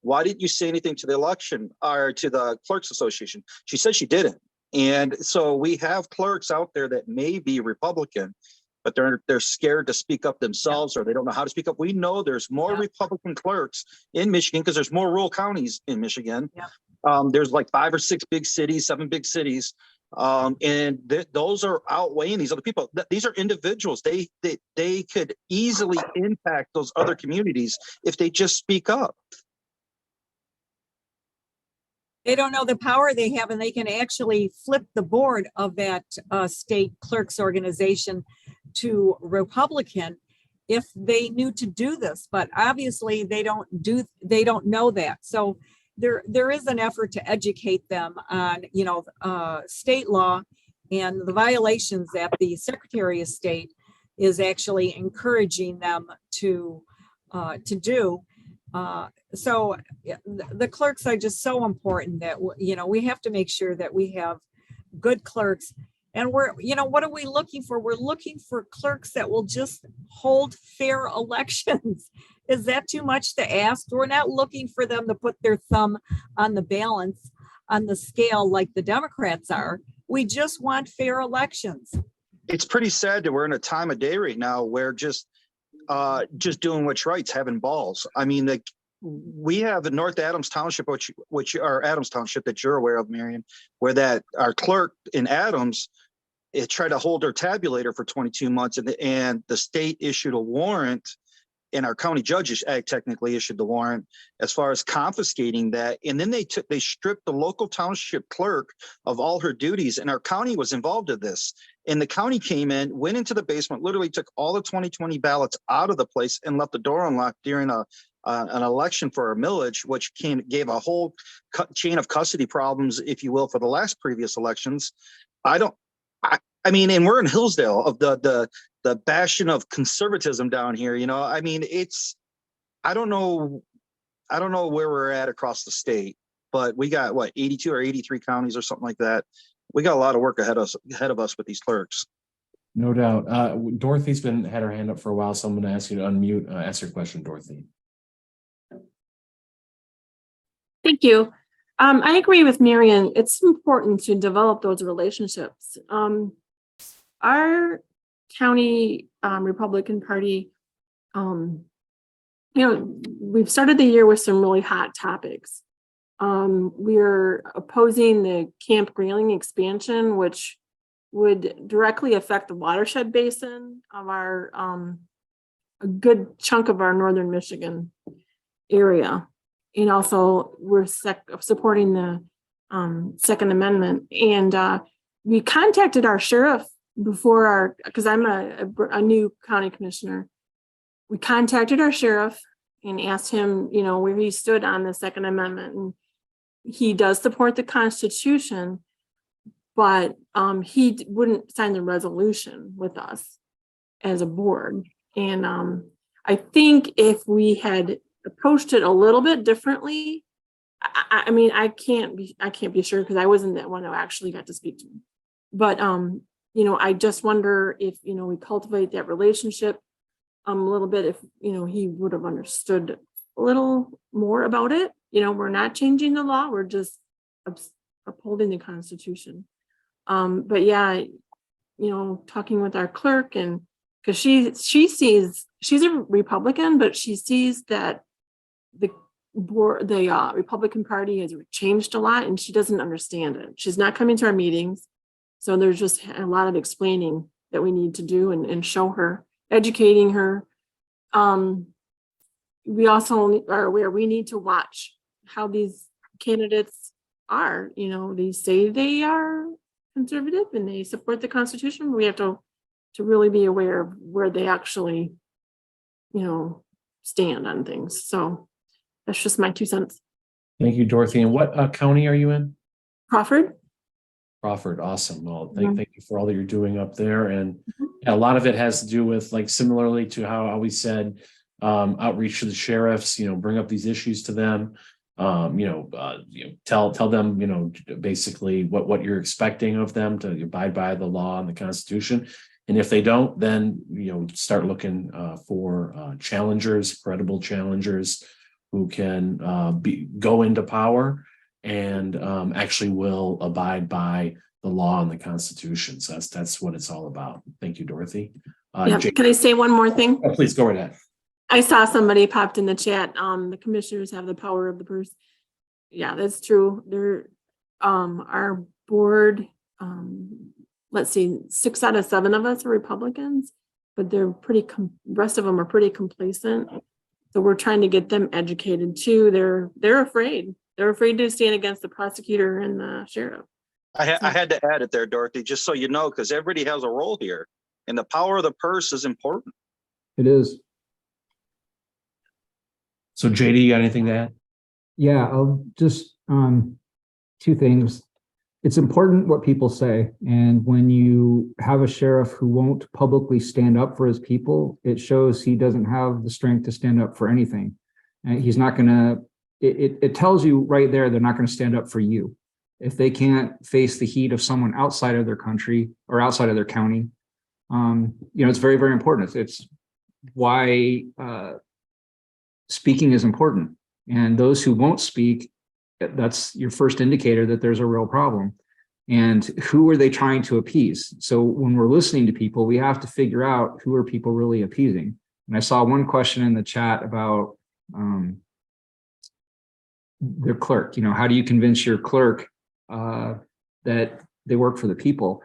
[SPEAKER 3] why didn't you say anything to the election or to the Clerks Association? She said she didn't. And so we have clerks out there that may be Republican, but they're scared to speak up themselves, or they don't know how to speak up. We know there's more Republican clerks in Michigan because there's more rural counties in Michigan. There's like 5 or 6 big cities, 7 big cities. And those are outweighing these other people. These are individuals. They could easily impact those other communities if they just speak up.
[SPEAKER 5] They don't know the power they have, and they can actually flip the board of that state clerks organization to Republican if they knew to do this. But obviously they don't know that. So there is an effort to educate them on, state law and the violations that the Secretary of State is actually encouraging them to do. So the clerks are just so important that, we have to make sure that we have good clerks. And what are we looking for? We're looking for clerks that will just hold fair elections. Is that too much to ask? We're not looking for them to put their thumb on the balance, on the scale like the Democrats are. We just want fair elections.
[SPEAKER 3] It's pretty sad that we're in a time of day right now where just doing what's right's having balls. I mean, we have in North Adams Township, which are Adams Township that you're aware of, Marian, where that our clerk in Adams, it tried to hold her tabulator for 22 months, and the state issued a warrant, and our county judge technically issued the warrant as far as confiscating that. And then they stripped the local township clerk of all her duties, and our county was involved in this. And the county came in, went into the basement, literally took all the 2020 ballots out of the place and left the door unlocked during an election for a millage, which gave a whole chain of custody problems, if you will, for the last previous elections. I mean, and we're in Hillsdale, of the bastion of conservatism down here. I mean, I don't know where we're at across the state. but we got what, 82 or 83 counties or something like that. We got a lot of work ahead of us with these clerks.
[SPEAKER 1] No doubt. Dorothy's had her hand up for a while, so I'm going to ask you to unmute, ask your question, Dorothy.
[SPEAKER 12] Thank you. I agree with Marian. It's important to develop those relationships. Our county Republican Party, we've started the year with some really hot topics. We're opposing the Camp Grayling expansion, which would directly affect the watershed basin of our a good chunk of our northern Michigan area. And also we're supporting the Second Amendment. And we contacted our sheriff before because I'm a new county commissioner. We contacted our sheriff and asked him, where he stood on the Second Amendment. And he does support the Constitution, but he wouldn't sign the resolution with us as a board. And I think if we had approached it a little bit differently, I can't be sure because I wasn't that one who actually got to speak to him. But I just wonder if we cultivate that relationship a little bit, if he would have understood a little more about it. We're not changing the law, we're just upholding the Constitution. But yeah, talking with our clerk, and because she sees, she's a Republican, but she sees that the Republican Party has changed a lot and she doesn't understand it. She's not coming to our meetings. So there's just a lot of explaining that we need to do and show her, educating her. We also are aware we need to watch how these candidates are. They say they are conservative and they support the Constitution, but we have to really be aware of where they actually, stand on things. So that's just my 2 cents.
[SPEAKER 1] Thank you, Dorothy. And what county are you in?
[SPEAKER 12] Crawford.
[SPEAKER 1] Crawford, awesome. Well, thank you for all that you're doing up there. And a lot of it has to do with, like, similarly to how we said, outreach to the sheriffs, bring up these issues to them, tell them, basically what you're expecting of them to abide by the law and the Constitution. And if they don't, then, start looking for challengers, credible challengers who can go into power and actually will abide by the law and the Constitution. So that's what it's all about. Thank you, Dorothy.
[SPEAKER 12] Can I say one more thing?
[SPEAKER 1] Oh, please go right ahead.
[SPEAKER 12] I saw somebody popped in the chat. The commissioners have the power of the purse. Yeah, that's true. They're our board. Let's see, 6 out of 7 of us are Republicans, but they're rest of them are pretty complacent. So we're trying to get them educated too. They're afraid. They're afraid to stand against the prosecutor and the sheriff.
[SPEAKER 3] I had to add it there, Dorothy, just so you know, because everybody has a role here, and the power of the purse is important.
[SPEAKER 2] It is.
[SPEAKER 1] So JD, you got anything to add?
[SPEAKER 2] Yeah, I'll just 2 things. It's important what people say. And when you have a sheriff who won't publicly stand up for his people, it shows he doesn't have the strength to stand up for anything. And he's not going to, it tells you right there, they're not going to stand up for you. If they can't face the heat of someone outside of their country or outside of their county, it's very, very important. It's why speaking is important. And those who won't speak, that's your first indicator that there's a real problem. And who are they trying to appease? So when we're listening to people, we have to figure out who are people really appeasing. And I saw one question in the chat about their clerk. How do you convince your clerk that they work for the people?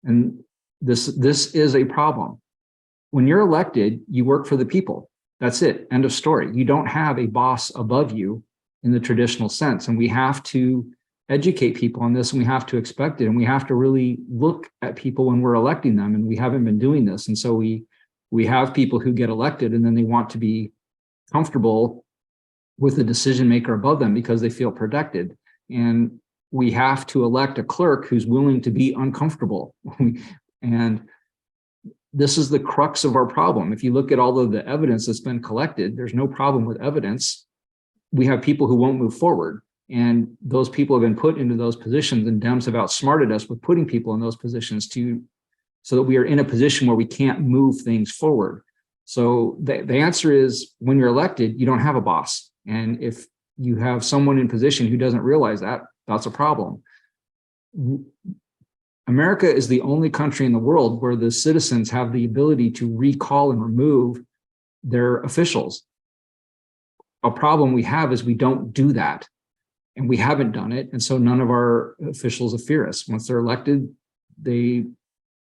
[SPEAKER 2] And this is a problem. When you're elected, you work for the people. That's it. End of story. You don't have a boss above you in the traditional sense. And we have to educate people on this, and we have to expect it. And we have to really look at people when we're electing them. And we haven't been doing this. And so we have people who get elected and then they want to be comfortable with the decision maker above them because they feel protected. And we have to elect a clerk who's willing to be uncomfortable. And this is the crux of our problem. If you look at all of the evidence that's been collected, there's no problem with evidence. We have people who won't move forward. And those people have been put into those positions, and Dems have outsmarted us with putting people in those positions so that we are in a position where we can't move things forward. So the answer is, when you're elected, you don't have a boss. And if you have someone in position who doesn't realize that, that's a problem. America is the only country in the world where the citizens have the ability to recall and remove their officials. A problem we have is we don't do that, and we haven't done it. And so none of our officials fear us. Once they're elected, they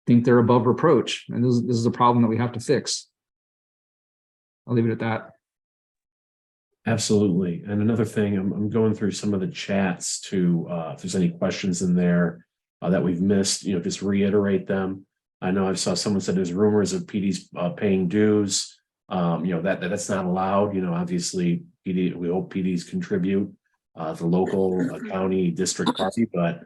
[SPEAKER 2] think they're above reproach. And this is a problem that we have to fix. I'll leave it at that.
[SPEAKER 1] Absolutely. And another thing, I'm going through some of the chats to, if there's any questions in there that we've missed, just reiterate them. I know I saw someone said there's rumors of PDs paying dues. That's not allowed. Obviously, we hope PDs contribute the local, county, district party, but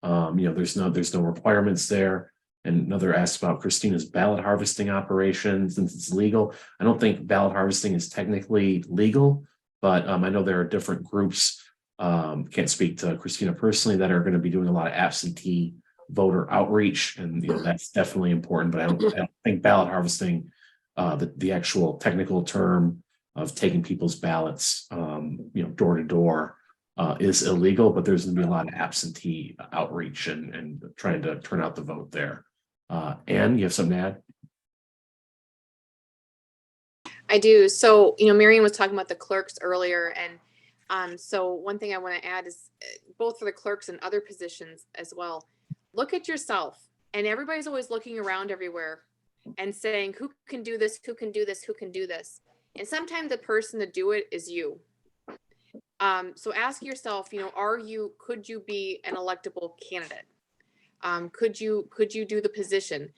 [SPEAKER 1] there's no requirements there. And another asked about Christina's ballot harvesting operation, since it's legal. I don't think ballot harvesting is technically legal, but I know there are different groups, can't speak to Christina personally, that are going to be doing a lot of absentee voter outreach. And that's definitely important, but I don't think ballot harvesting, the actual technical term of taking people's ballots, door to door, is illegal, but there's going to be a lot of absentee outreach and trying to turn out the vote there. Anne, you have something to add?
[SPEAKER 4] I do. So, Marian was talking about the clerks earlier. And so one thing I want to add is both for the clerks and other positions as well. Look at yourself. And everybody's always looking around everywhere and saying, who can do this? Who can do this? Who can do this? And sometimes the person to do it is you. So ask yourself, could you be an electable candidate? Could you do the position?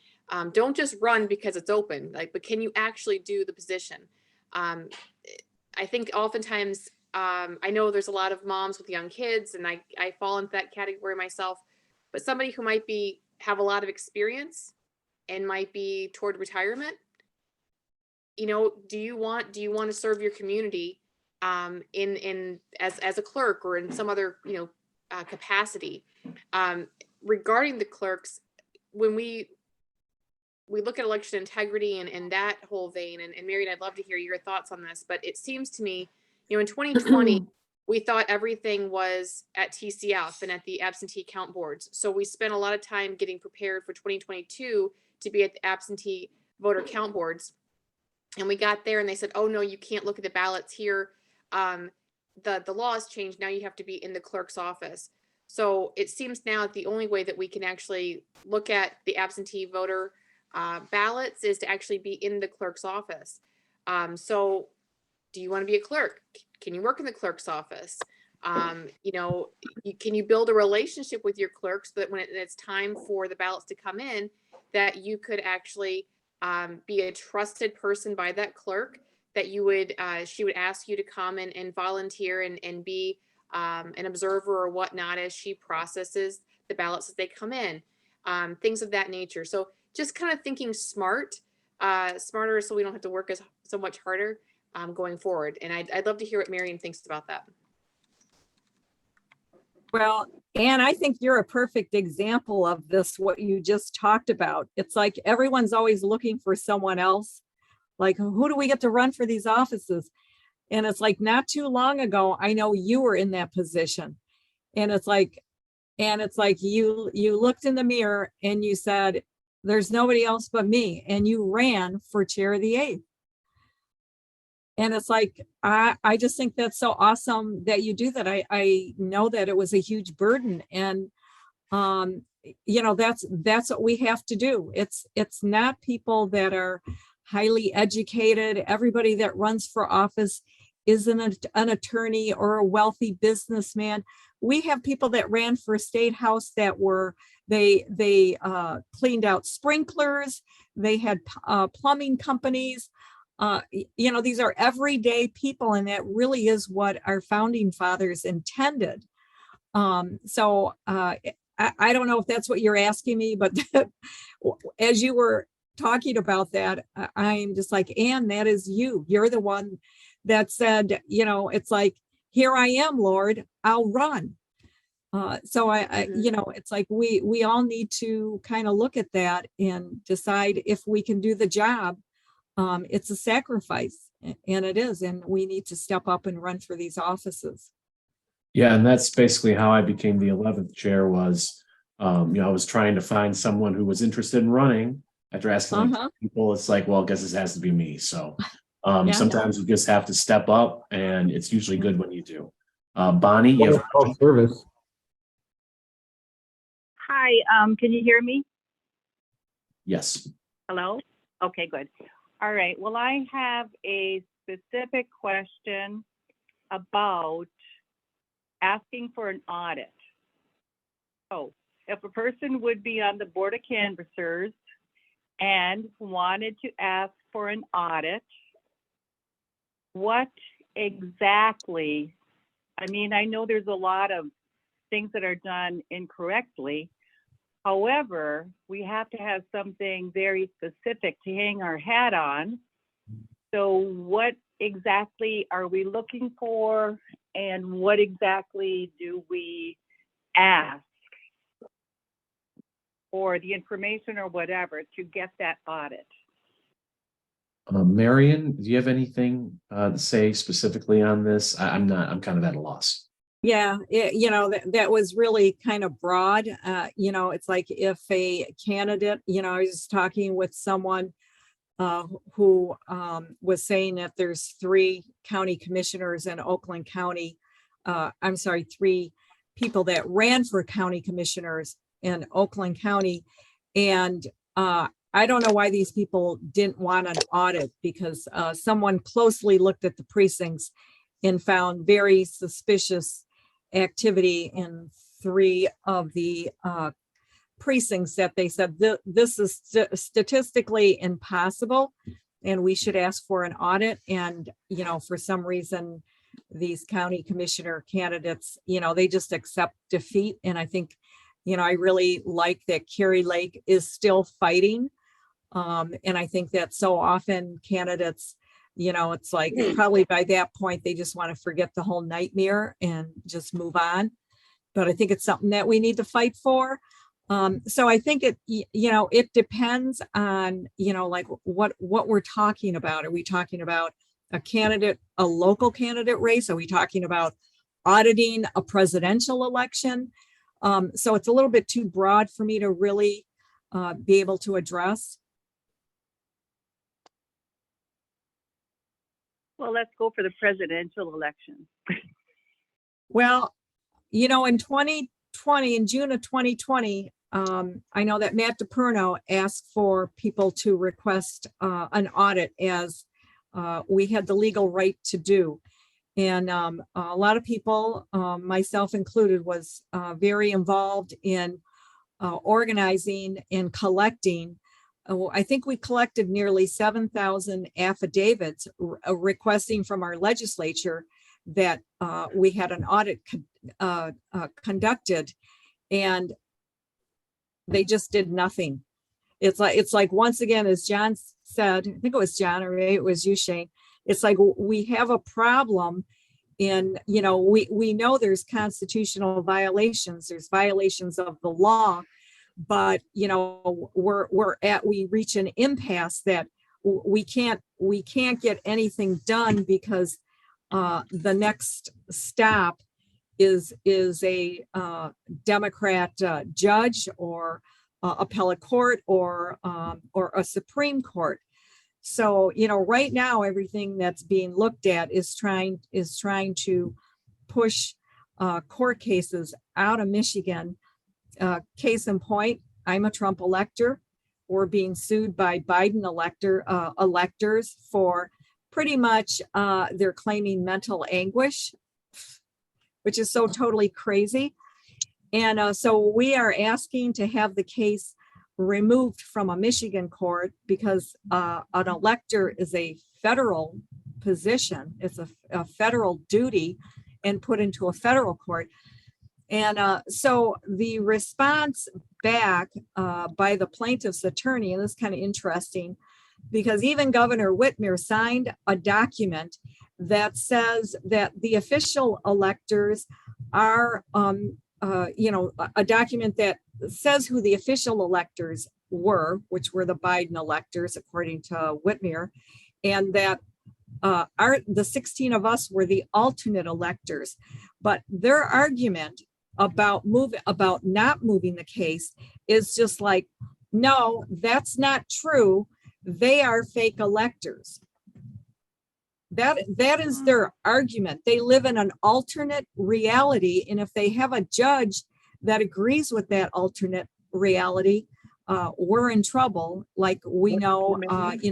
[SPEAKER 4] Don't just run because it's open, but can you actually do the position? I think oftentimes, I know there's a lot of moms with young kids, and I fall into that category myself, but somebody who might have a lot of experience and might be toward retirement, do you want to serve your community as a clerk or in some other capacity? Regarding the clerks, when we look at election integrity and that whole vein, and Marian, I'd love to hear your thoughts on this, but it seems to me, in 2020, we thought everything was at TCF and at the absentee count boards. So we spent a lot of time getting prepared for 2022 to be at the absentee voter count boards. And we got there and they said, oh no, you can't look at the ballots here. The law has changed. Now you have to be in the clerk's office. So it seems now that the only way that we can actually look at the absentee voter ballots is to actually be in the clerk's office. So do you want to be a clerk? Can you work in the clerk's office? Can you build a relationship with your clerk so that when it's time for the ballots to come in, that you could actually be a trusted person by that clerk, that she would ask you to come and volunteer and be an observer or whatnot as she processes the ballots as they come in, things of that nature. So just kind of thinking smarter so we don't have to work so much harder going forward. And I'd love to hear what Marian thinks about that.
[SPEAKER 5] Well, Anne, I think you're a perfect example of this, what you just talked about. It's like everyone's always looking for someone else. Like, who do we get to run for these offices? And it's like, not too long ago, I know you were in that position. And it's like you looked in the mirror and you said, there's nobody else but me. And you ran for chair of the 8th. And it's like, I just think that's so awesome that you do that. I know that it was a huge burden, and that's what we have to do. It's not people that are highly educated. Everybody that runs for office isn't an attorney or a wealthy businessman. We have people that ran for state house that they cleaned out sprinklers. They had plumbing companies. These are everyday people, and that really is what our founding fathers intended. So I don't know if that's what you're asking me, but as you were talking about that, I'm just like, Anne, that is you. You're the one that said, it's like, here I am, Lord, I'll run. So you know, it's like we all need to kind of look at that and decide if we can do the job. It's a sacrifice, and it is, and we need to step up and run for these offices.
[SPEAKER 1] Yeah, and that's basically how I became the 11th chair was, I was trying to find someone who was interested in running. After asking like people, it's like, well, I guess this has to be me. So sometimes you just have to step up, and it's usually good when you do. Bonnie, you have
[SPEAKER 2] Service.
[SPEAKER 13] Hi, can you hear me?
[SPEAKER 1] yes.
[SPEAKER 13] Hello? Okay, good. All right, well, I have a specific question about asking for an audit. So if a person would be on the Board of Canvassers and wanted to ask for an audit, what exactly, I mean, I know there's a lot of things that are done incorrectly. However, we have to have something very specific to hang our hat on. So what exactly are we looking for, and what exactly do we ask for the information or whatever to get that audit?
[SPEAKER 1] Marian, do you have anything to say specifically on this? I'm kind of at a loss.
[SPEAKER 5] Yeah, you know, that was really kind of broad. You know, it's like if a candidate, you know, I was talking with someone who was saying that there's 3 county commissioners in Oakland County. I'm sorry, 3 people that ran for county commissioners in Oakland County. And I don't know why these people didn't want an audit, because someone closely looked at the precincts and found very suspicious activity in 3 of the precincts that they said this is statistically impossible and we should ask for an audit. And, you know, for some reason, these county commissioner candidates, you know, they just accept defeat. And I think, you know, I really like that Carrie Lake is still fighting. And I think that so often candidates, you know, it's like probably by that point, they just want to forget the whole nightmare and just move on. But I think it's something that we need to fight for. So I think it, you know, it depends on, you know, like what we're talking about. Are we talking about a candidate, a local candidate race? Are we talking about auditing a presidential election? So it's a little bit too broad for me to really be able to address.
[SPEAKER 13] Well, let's go for the presidential election.
[SPEAKER 5] Well, you know, in 2020, in June of 2020, I know that Matt DePerno asked for people to request an audit, as we had the legal right to do. And a lot of people, myself included, was very involved in organizing and collecting. I think we collected nearly 7,000 affidavits requesting from our legislature that we had an audit conducted, and they just did nothing. It's like once again, as Jon said, I think it was Jon, or maybe it was you, Shane. It's like we have a problem in, you know, we know there's constitutional violations, there's violations of the law, but you know, we reach an impasse that we can't get anything done because the next stop is a Democrat judge or appellate court or a Supreme Court. So, you know, right now, everything that's being looked at is trying to push court cases out of Michigan. Case in point, I'm a Trump elector. We're being sued by Biden electors for pretty much they're claiming mental anguish, which is so totally crazy. And so we are asking to have the case removed from a Michigan court because an elector is a federal position. It's a federal duty and put into a federal court. And so the response back by the plaintiff's attorney, and this is kind of interesting, because even Governor Whitmer signed a document that says that the official electors are, a document that says who the official electors were, which were the Biden electors, according to Whitmer, and that the 16 of us were the alternate electors. But their argument about not moving the case is just like, no, that's not true. They are fake electors. That is their argument. They live in an alternate reality, and if they have a judge that agrees with that alternate reality, we're in trouble, like we know,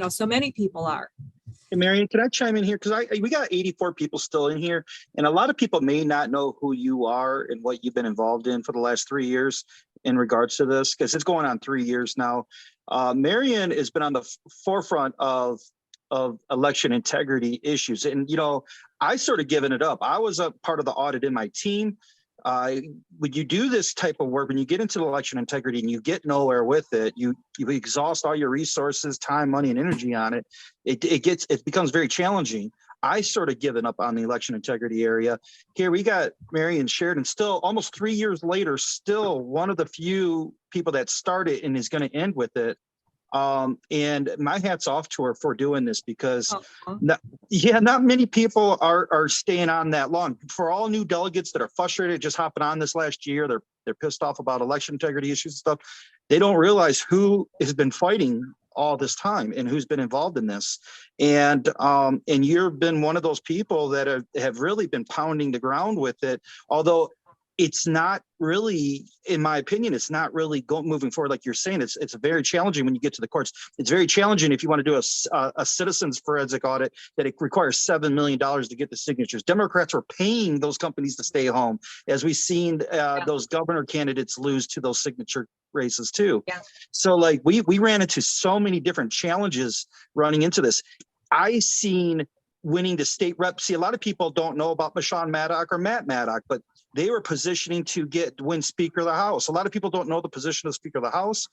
[SPEAKER 5] so many people are.
[SPEAKER 3] Hey, Marian, can I chime in here? Because we got 84 people still in here, and a lot of people may not know who you are and what you've been involved in for the last 3 years in regards to this, because it's going on 3 years now. Marian has been on the forefront of election integrity issues. And, I sort of given it up. I was a part of the audit in my team. When you do this type of work, when you get into election integrity and you get nowhere with it, you exhaust all your resources, time, money, and energy on it. It becomes very challenging. I sort of given up on the election integrity area. Here we got Marian Sheridan, still almost 3 years later, still one of the few people that started and is going to end with it. And my hat's off to her for doing this, because not many people are staying on that long. For all new delegates that are frustrated just hopping on this last year, they're pissed off about election integrity issues and stuff. They don't realize who has been fighting all this time and who's been involved in this. And you've been one of those people that have really been pounding the ground with it, although it's not really, in my opinion, it's not really moving forward like you're saying. It's very challenging when you get to the courts. It's very challenging if you want to do a citizens forensic audit, that it requires $7 million to get the signatures. Democrats were paying those companies to stay home, as we've seen those governor candidates lose to those signature races too.
[SPEAKER 5] Yeah.
[SPEAKER 3] So like we ran into so many different challenges running into this. I seen winning the state rep. See, a lot of people don't know about Michonne Maddock or Matt Maddock, but they were positioning to win Speaker of the House. A lot of people don't know the position of Speaker of the House.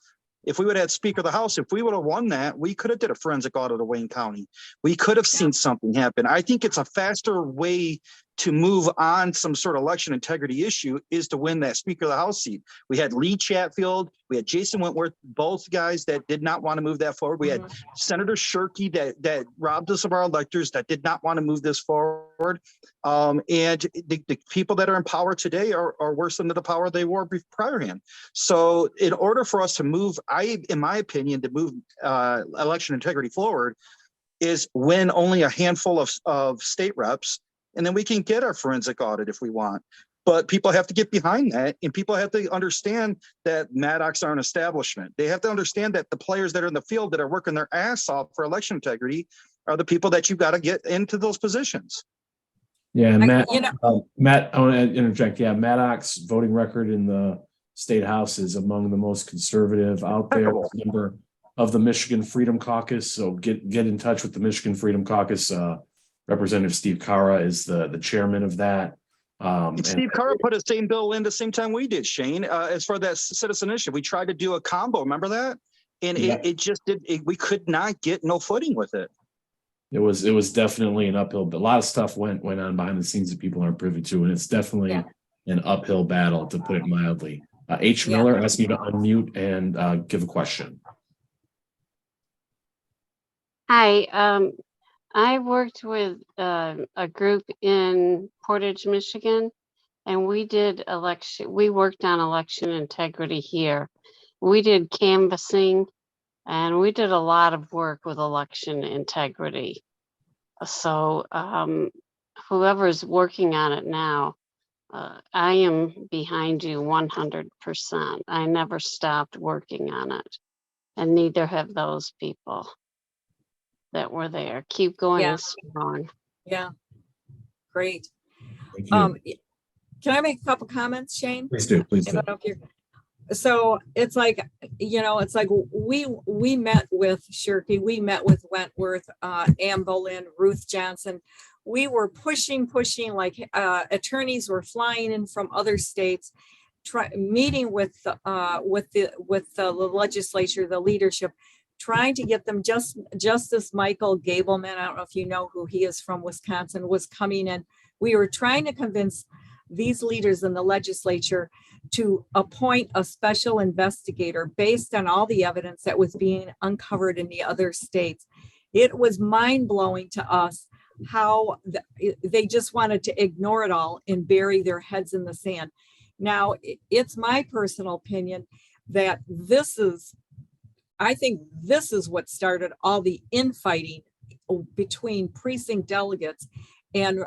[SPEAKER 3] If we would have had Speaker of the House, if we would have won that, we could have did a forensic audit of Wayne County. We could have seen something happen. I think it's a faster way to move on some sort of election integrity issue is to win that Speaker of the House seat. We had Lee Chatfield, we had Jason Wentworth, both guys that did not want to move that forward. We had Senator Shirkey that robbed us of our electors, that did not want to move this forward. And the people that are in power today are worse than the power they were beforehand. So in order for us to move, in my opinion, to move election integrity forward, is win only a handful of state reps, and then we can get our forensic audit if we want. But people have to get behind that, and people have to understand that Maddox are an establishment. They have to understand that the players that are in the field that are working their ass off for election integrity are the people that you've got to get into those positions.
[SPEAKER 1] Yeah, Matt, Matt, I want to interject. Yeah, Maddox's voting record in the state house is among the most conservative out there. Member of the Michigan Freedom Caucus. So get in touch with the Michigan Freedom Caucus. Representative Steve Carra is the chairman of that.
[SPEAKER 3] Steve Carra put the same bill in the same time we did, Shane, as for that citizen initiative. We tried to do a combo, remember that? And it just we could not get no footing with it.
[SPEAKER 1] It was definitely an uphill, but a lot of stuff went on behind the scenes that people aren't privy to, and it's definitely an uphill battle, to put it mildly. H. Miller asked me to unmute and give a question.
[SPEAKER 14] Hi, I worked with a group in Portage, Michigan, and we worked on election integrity here. We did canvassing, and we did a lot of work with election integrity. So whoever's working on it now, I am behind you 100%. I never stopped working on it, and neither have those people that were there. Keep going strong.
[SPEAKER 5] Yeah, great.
[SPEAKER 1] Thank you.
[SPEAKER 5] Can I make a couple comments, Shane?
[SPEAKER 1] Please do.
[SPEAKER 5] So it's like, we met with Shirkey, we met with Wentworth, Ann Boleyn, Ruth Johnson. We were pushing like attorneys were flying in from other states, meeting with the legislature, the leadership, trying to get them, Justice Michael Gableman, I don't know if you know who he is, from Wisconsin, was coming in. We were trying to convince these leaders in the legislature to appoint a special investigator based on all the evidence that was being uncovered in the other states. It was mind-blowing to us how they just wanted to ignore it all and bury their heads in the sand. Now, it's my personal opinion that I think this is what started all the infighting between precinct delegates and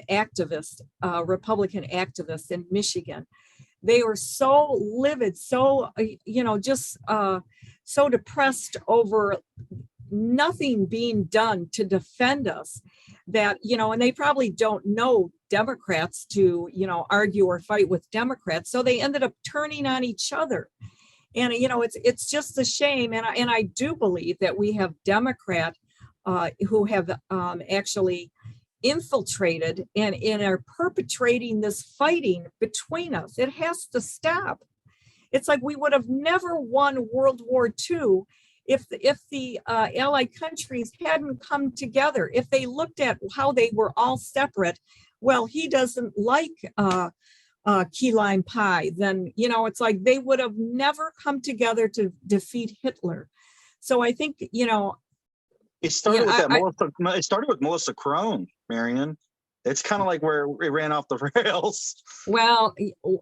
[SPEAKER 5] activists, Republican activists in Michigan. They were so livid, so, just so depressed over nothing being done to defend us that, and they probably don't know Democrats to, argue or fight with Democrats. So they ended up turning on each other. And, it's just a shame. And I do believe that we have Democrats who have actually infiltrated and are perpetrating this fighting between us. It has to stop. It's like we would have never won World War II if the Allied countries hadn't come together, if they looked at how they were all separate. Well, he doesn't like key lime pie, then, it's like they would have never come together to defeat Hitler. So I think,
[SPEAKER 3] It started it started with Melissa Crone, Marian. It's kind of like where it ran off the rails.
[SPEAKER 5] Well,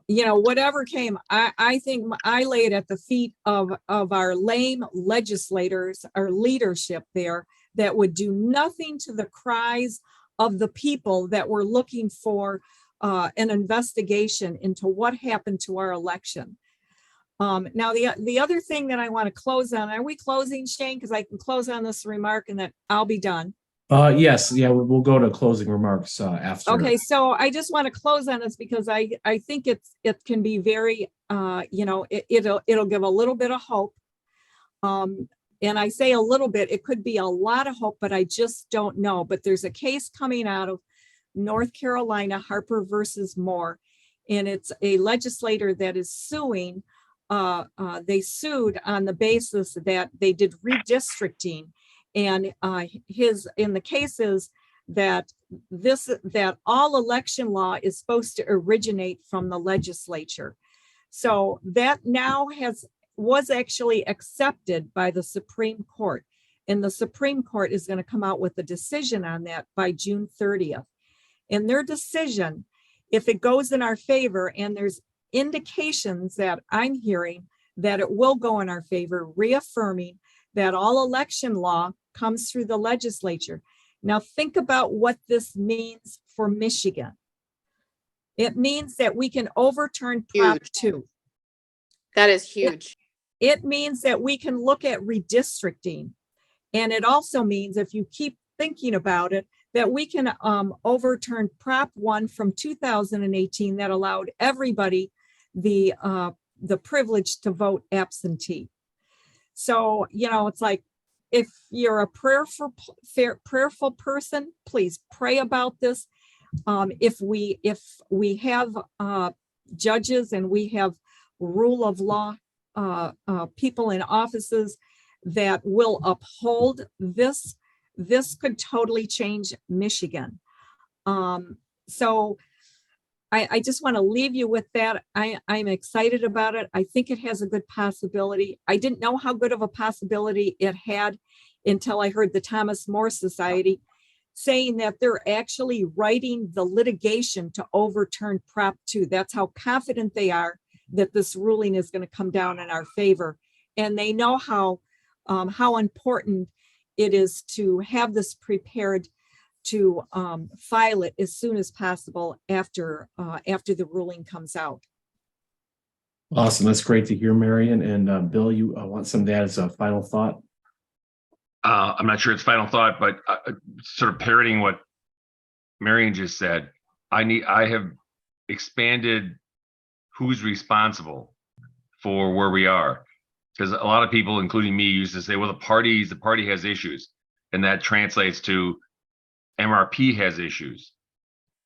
[SPEAKER 5] whatever came, I think I lay it at the feet of our lame legislators, our leadership there, that would do nothing to the cries of the people that were looking for an investigation into what happened to our election. Now, the other thing that I want to close on, are we closing, Shane? Because I can close on this remark and then I'll be done.
[SPEAKER 1] Yes, yeah, we'll go to closing remarks after.
[SPEAKER 5] Okay, so I just want to close on this because I think it can be very, it'll give a little bit of hope. And I say a little bit, it could be a lot of hope, but I just don't know. But there's a case coming out of North Carolina, Harper versus Moore, and it's a legislator that is suing. They sued on the basis that they did redistricting, and in the cases that all election law is supposed to originate from the legislature. So that now was actually accepted by the Supreme Court, and the Supreme Court is going to come out with a decision on that by June 30th. And their decision, if it goes in our favor, and there's indications that I'm hearing that it will go in our favor, reaffirming that all election law comes through the legislature. Now think about what this means for Michigan. It means that we can overturn Prop 2.
[SPEAKER 4] That is huge.
[SPEAKER 5] It means that we can look at redistricting. And it also means, if you keep thinking about it, that we can overturn Prop 1 from 2018 that allowed everybody the privilege to vote absentee. So, it's like, if you're a prayerful person, please pray about this. If we have judges and we have rule of law people in offices that will uphold this, this could totally change Michigan. So I just want to leave you with that. I'm excited about it. I think it has a good possibility. I didn't know how good of a possibility it had until I heard the Thomas More Society saying that they're actually writing the litigation to overturn Prop 2. That's how confident they are that this ruling is going to come down in our favor. And they know how important it is to have this prepared to file it as soon as possible after the ruling comes out.
[SPEAKER 1] Awesome. That's great to hear, Marian. And Bill, you want some of that as a final thought?
[SPEAKER 6] I'm not sure it's final thought, but sort of parroting what Marian just said, I have expanded who's responsible for where we are. Because a lot of people, including me, used to say, well, the party has issues. And that translates to MRP has issues.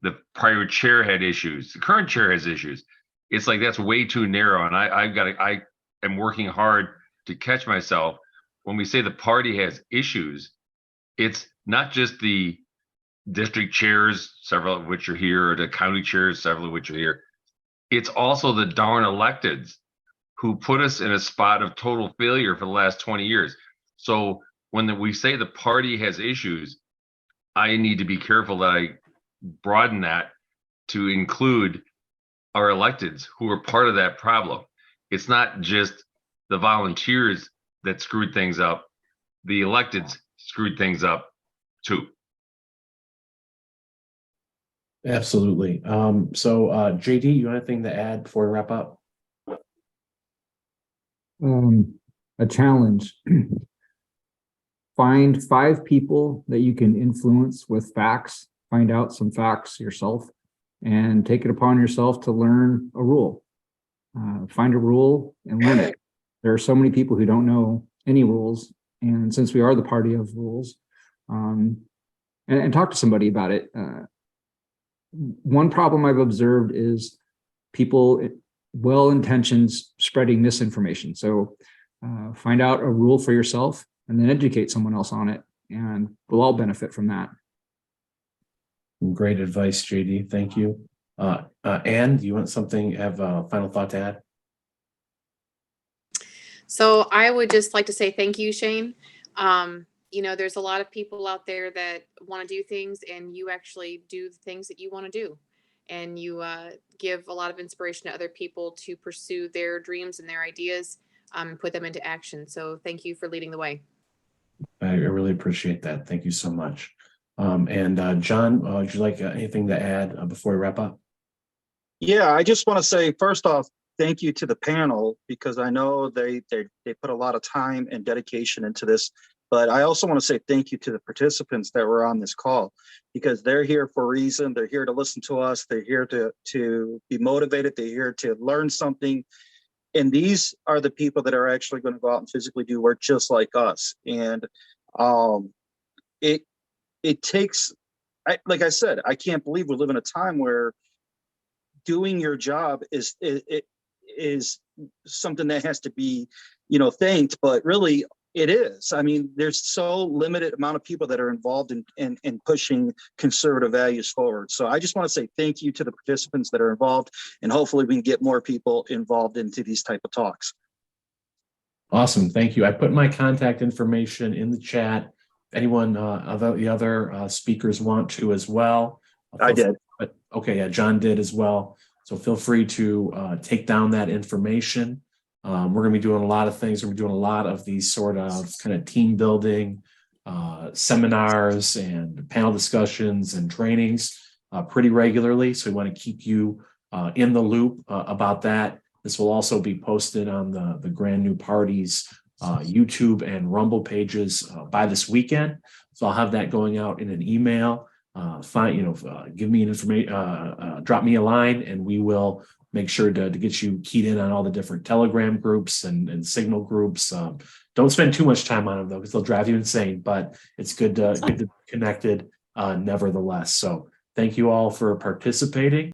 [SPEAKER 6] The prior chair had issues. The current chair has issues. It's like, that's way too narrow. And I am working hard to catch myself when we say the party has issues, it's not just the district chairs, several of which are here, or the county chairs, several of which are here. It's also the darn electeds who put us in a spot of total failure for the last 20 years. So when we say the party has issues, I need to be careful that I broaden that to include our electeds who are part of that problem. It's not just the volunteers that screwed things up. The electeds screwed things up too.
[SPEAKER 1] Absolutely. So JD, you have anything to add before we wrap up?
[SPEAKER 2] A challenge. Find 5 people that you can influence with facts, find out some facts yourself, and take it upon yourself to learn a rule. Find a rule and learn it. There are so many people who don't know any rules, and since we are the party of rules, and talk to somebody about it. One problem I've observed is people, well-intentioned, spreading misinformation. So find out a rule for yourself and then educate someone else on it, and we'll all benefit from that.
[SPEAKER 1] Great advice, JD. Thank you. Anne, do you want something, have a final thought to add?
[SPEAKER 4] So I would just like to say thank you, Shane. You know, there's a lot of people out there that want to do things, and you actually do the things that you want to do. And you give a lot of inspiration to other people to pursue their dreams and their ideas and put them into action. So thank you for leading the way.
[SPEAKER 1] I really appreciate that. Thank you so much. And John, would you like anything to add before we wrap up?
[SPEAKER 3] Yeah, I just want to say, first off, thank you to the panel, because I know they put a lot of time and dedication into this. But I also want to say thank you to the participants that were on this call, because they're here for a reason. They're here to listen to us. They're here to be motivated. They're here to learn something. And these are the people that are actually going to go out and physically do work just like us. And it takes, like I said, I can't believe we live in a time where doing your job is something that has to be, thanked, but really it is. I mean, there's so limited amount of people that are involved in pushing conservative values forward. So I just want to say thank you to the participants that are involved, and hopefully we can get more people involved into these type of talks.
[SPEAKER 1] Awesome. Thank you. I put my contact information in the chat. If anyone of the other speakers want to as well.
[SPEAKER 3] I did.
[SPEAKER 1] Okay, yeah, John did as well. So feel free to take down that information. We're going to be doing a lot of things. We're doing a lot of these sort of kind of team building seminars and panel discussions and trainings pretty regularly. So we want to keep you in the loop about that. This will also be posted on the Grand New Party's YouTube and Rumble pages by this weekend. So I'll have that going out in an email. Give me an information, drop me a line, and we will make sure to get you keyed in on all the different Telegram groups and Signal groups. Don't spend too much time on them though, because they'll drive you insane, but it's good to be connected nevertheless. So thank you all for participating.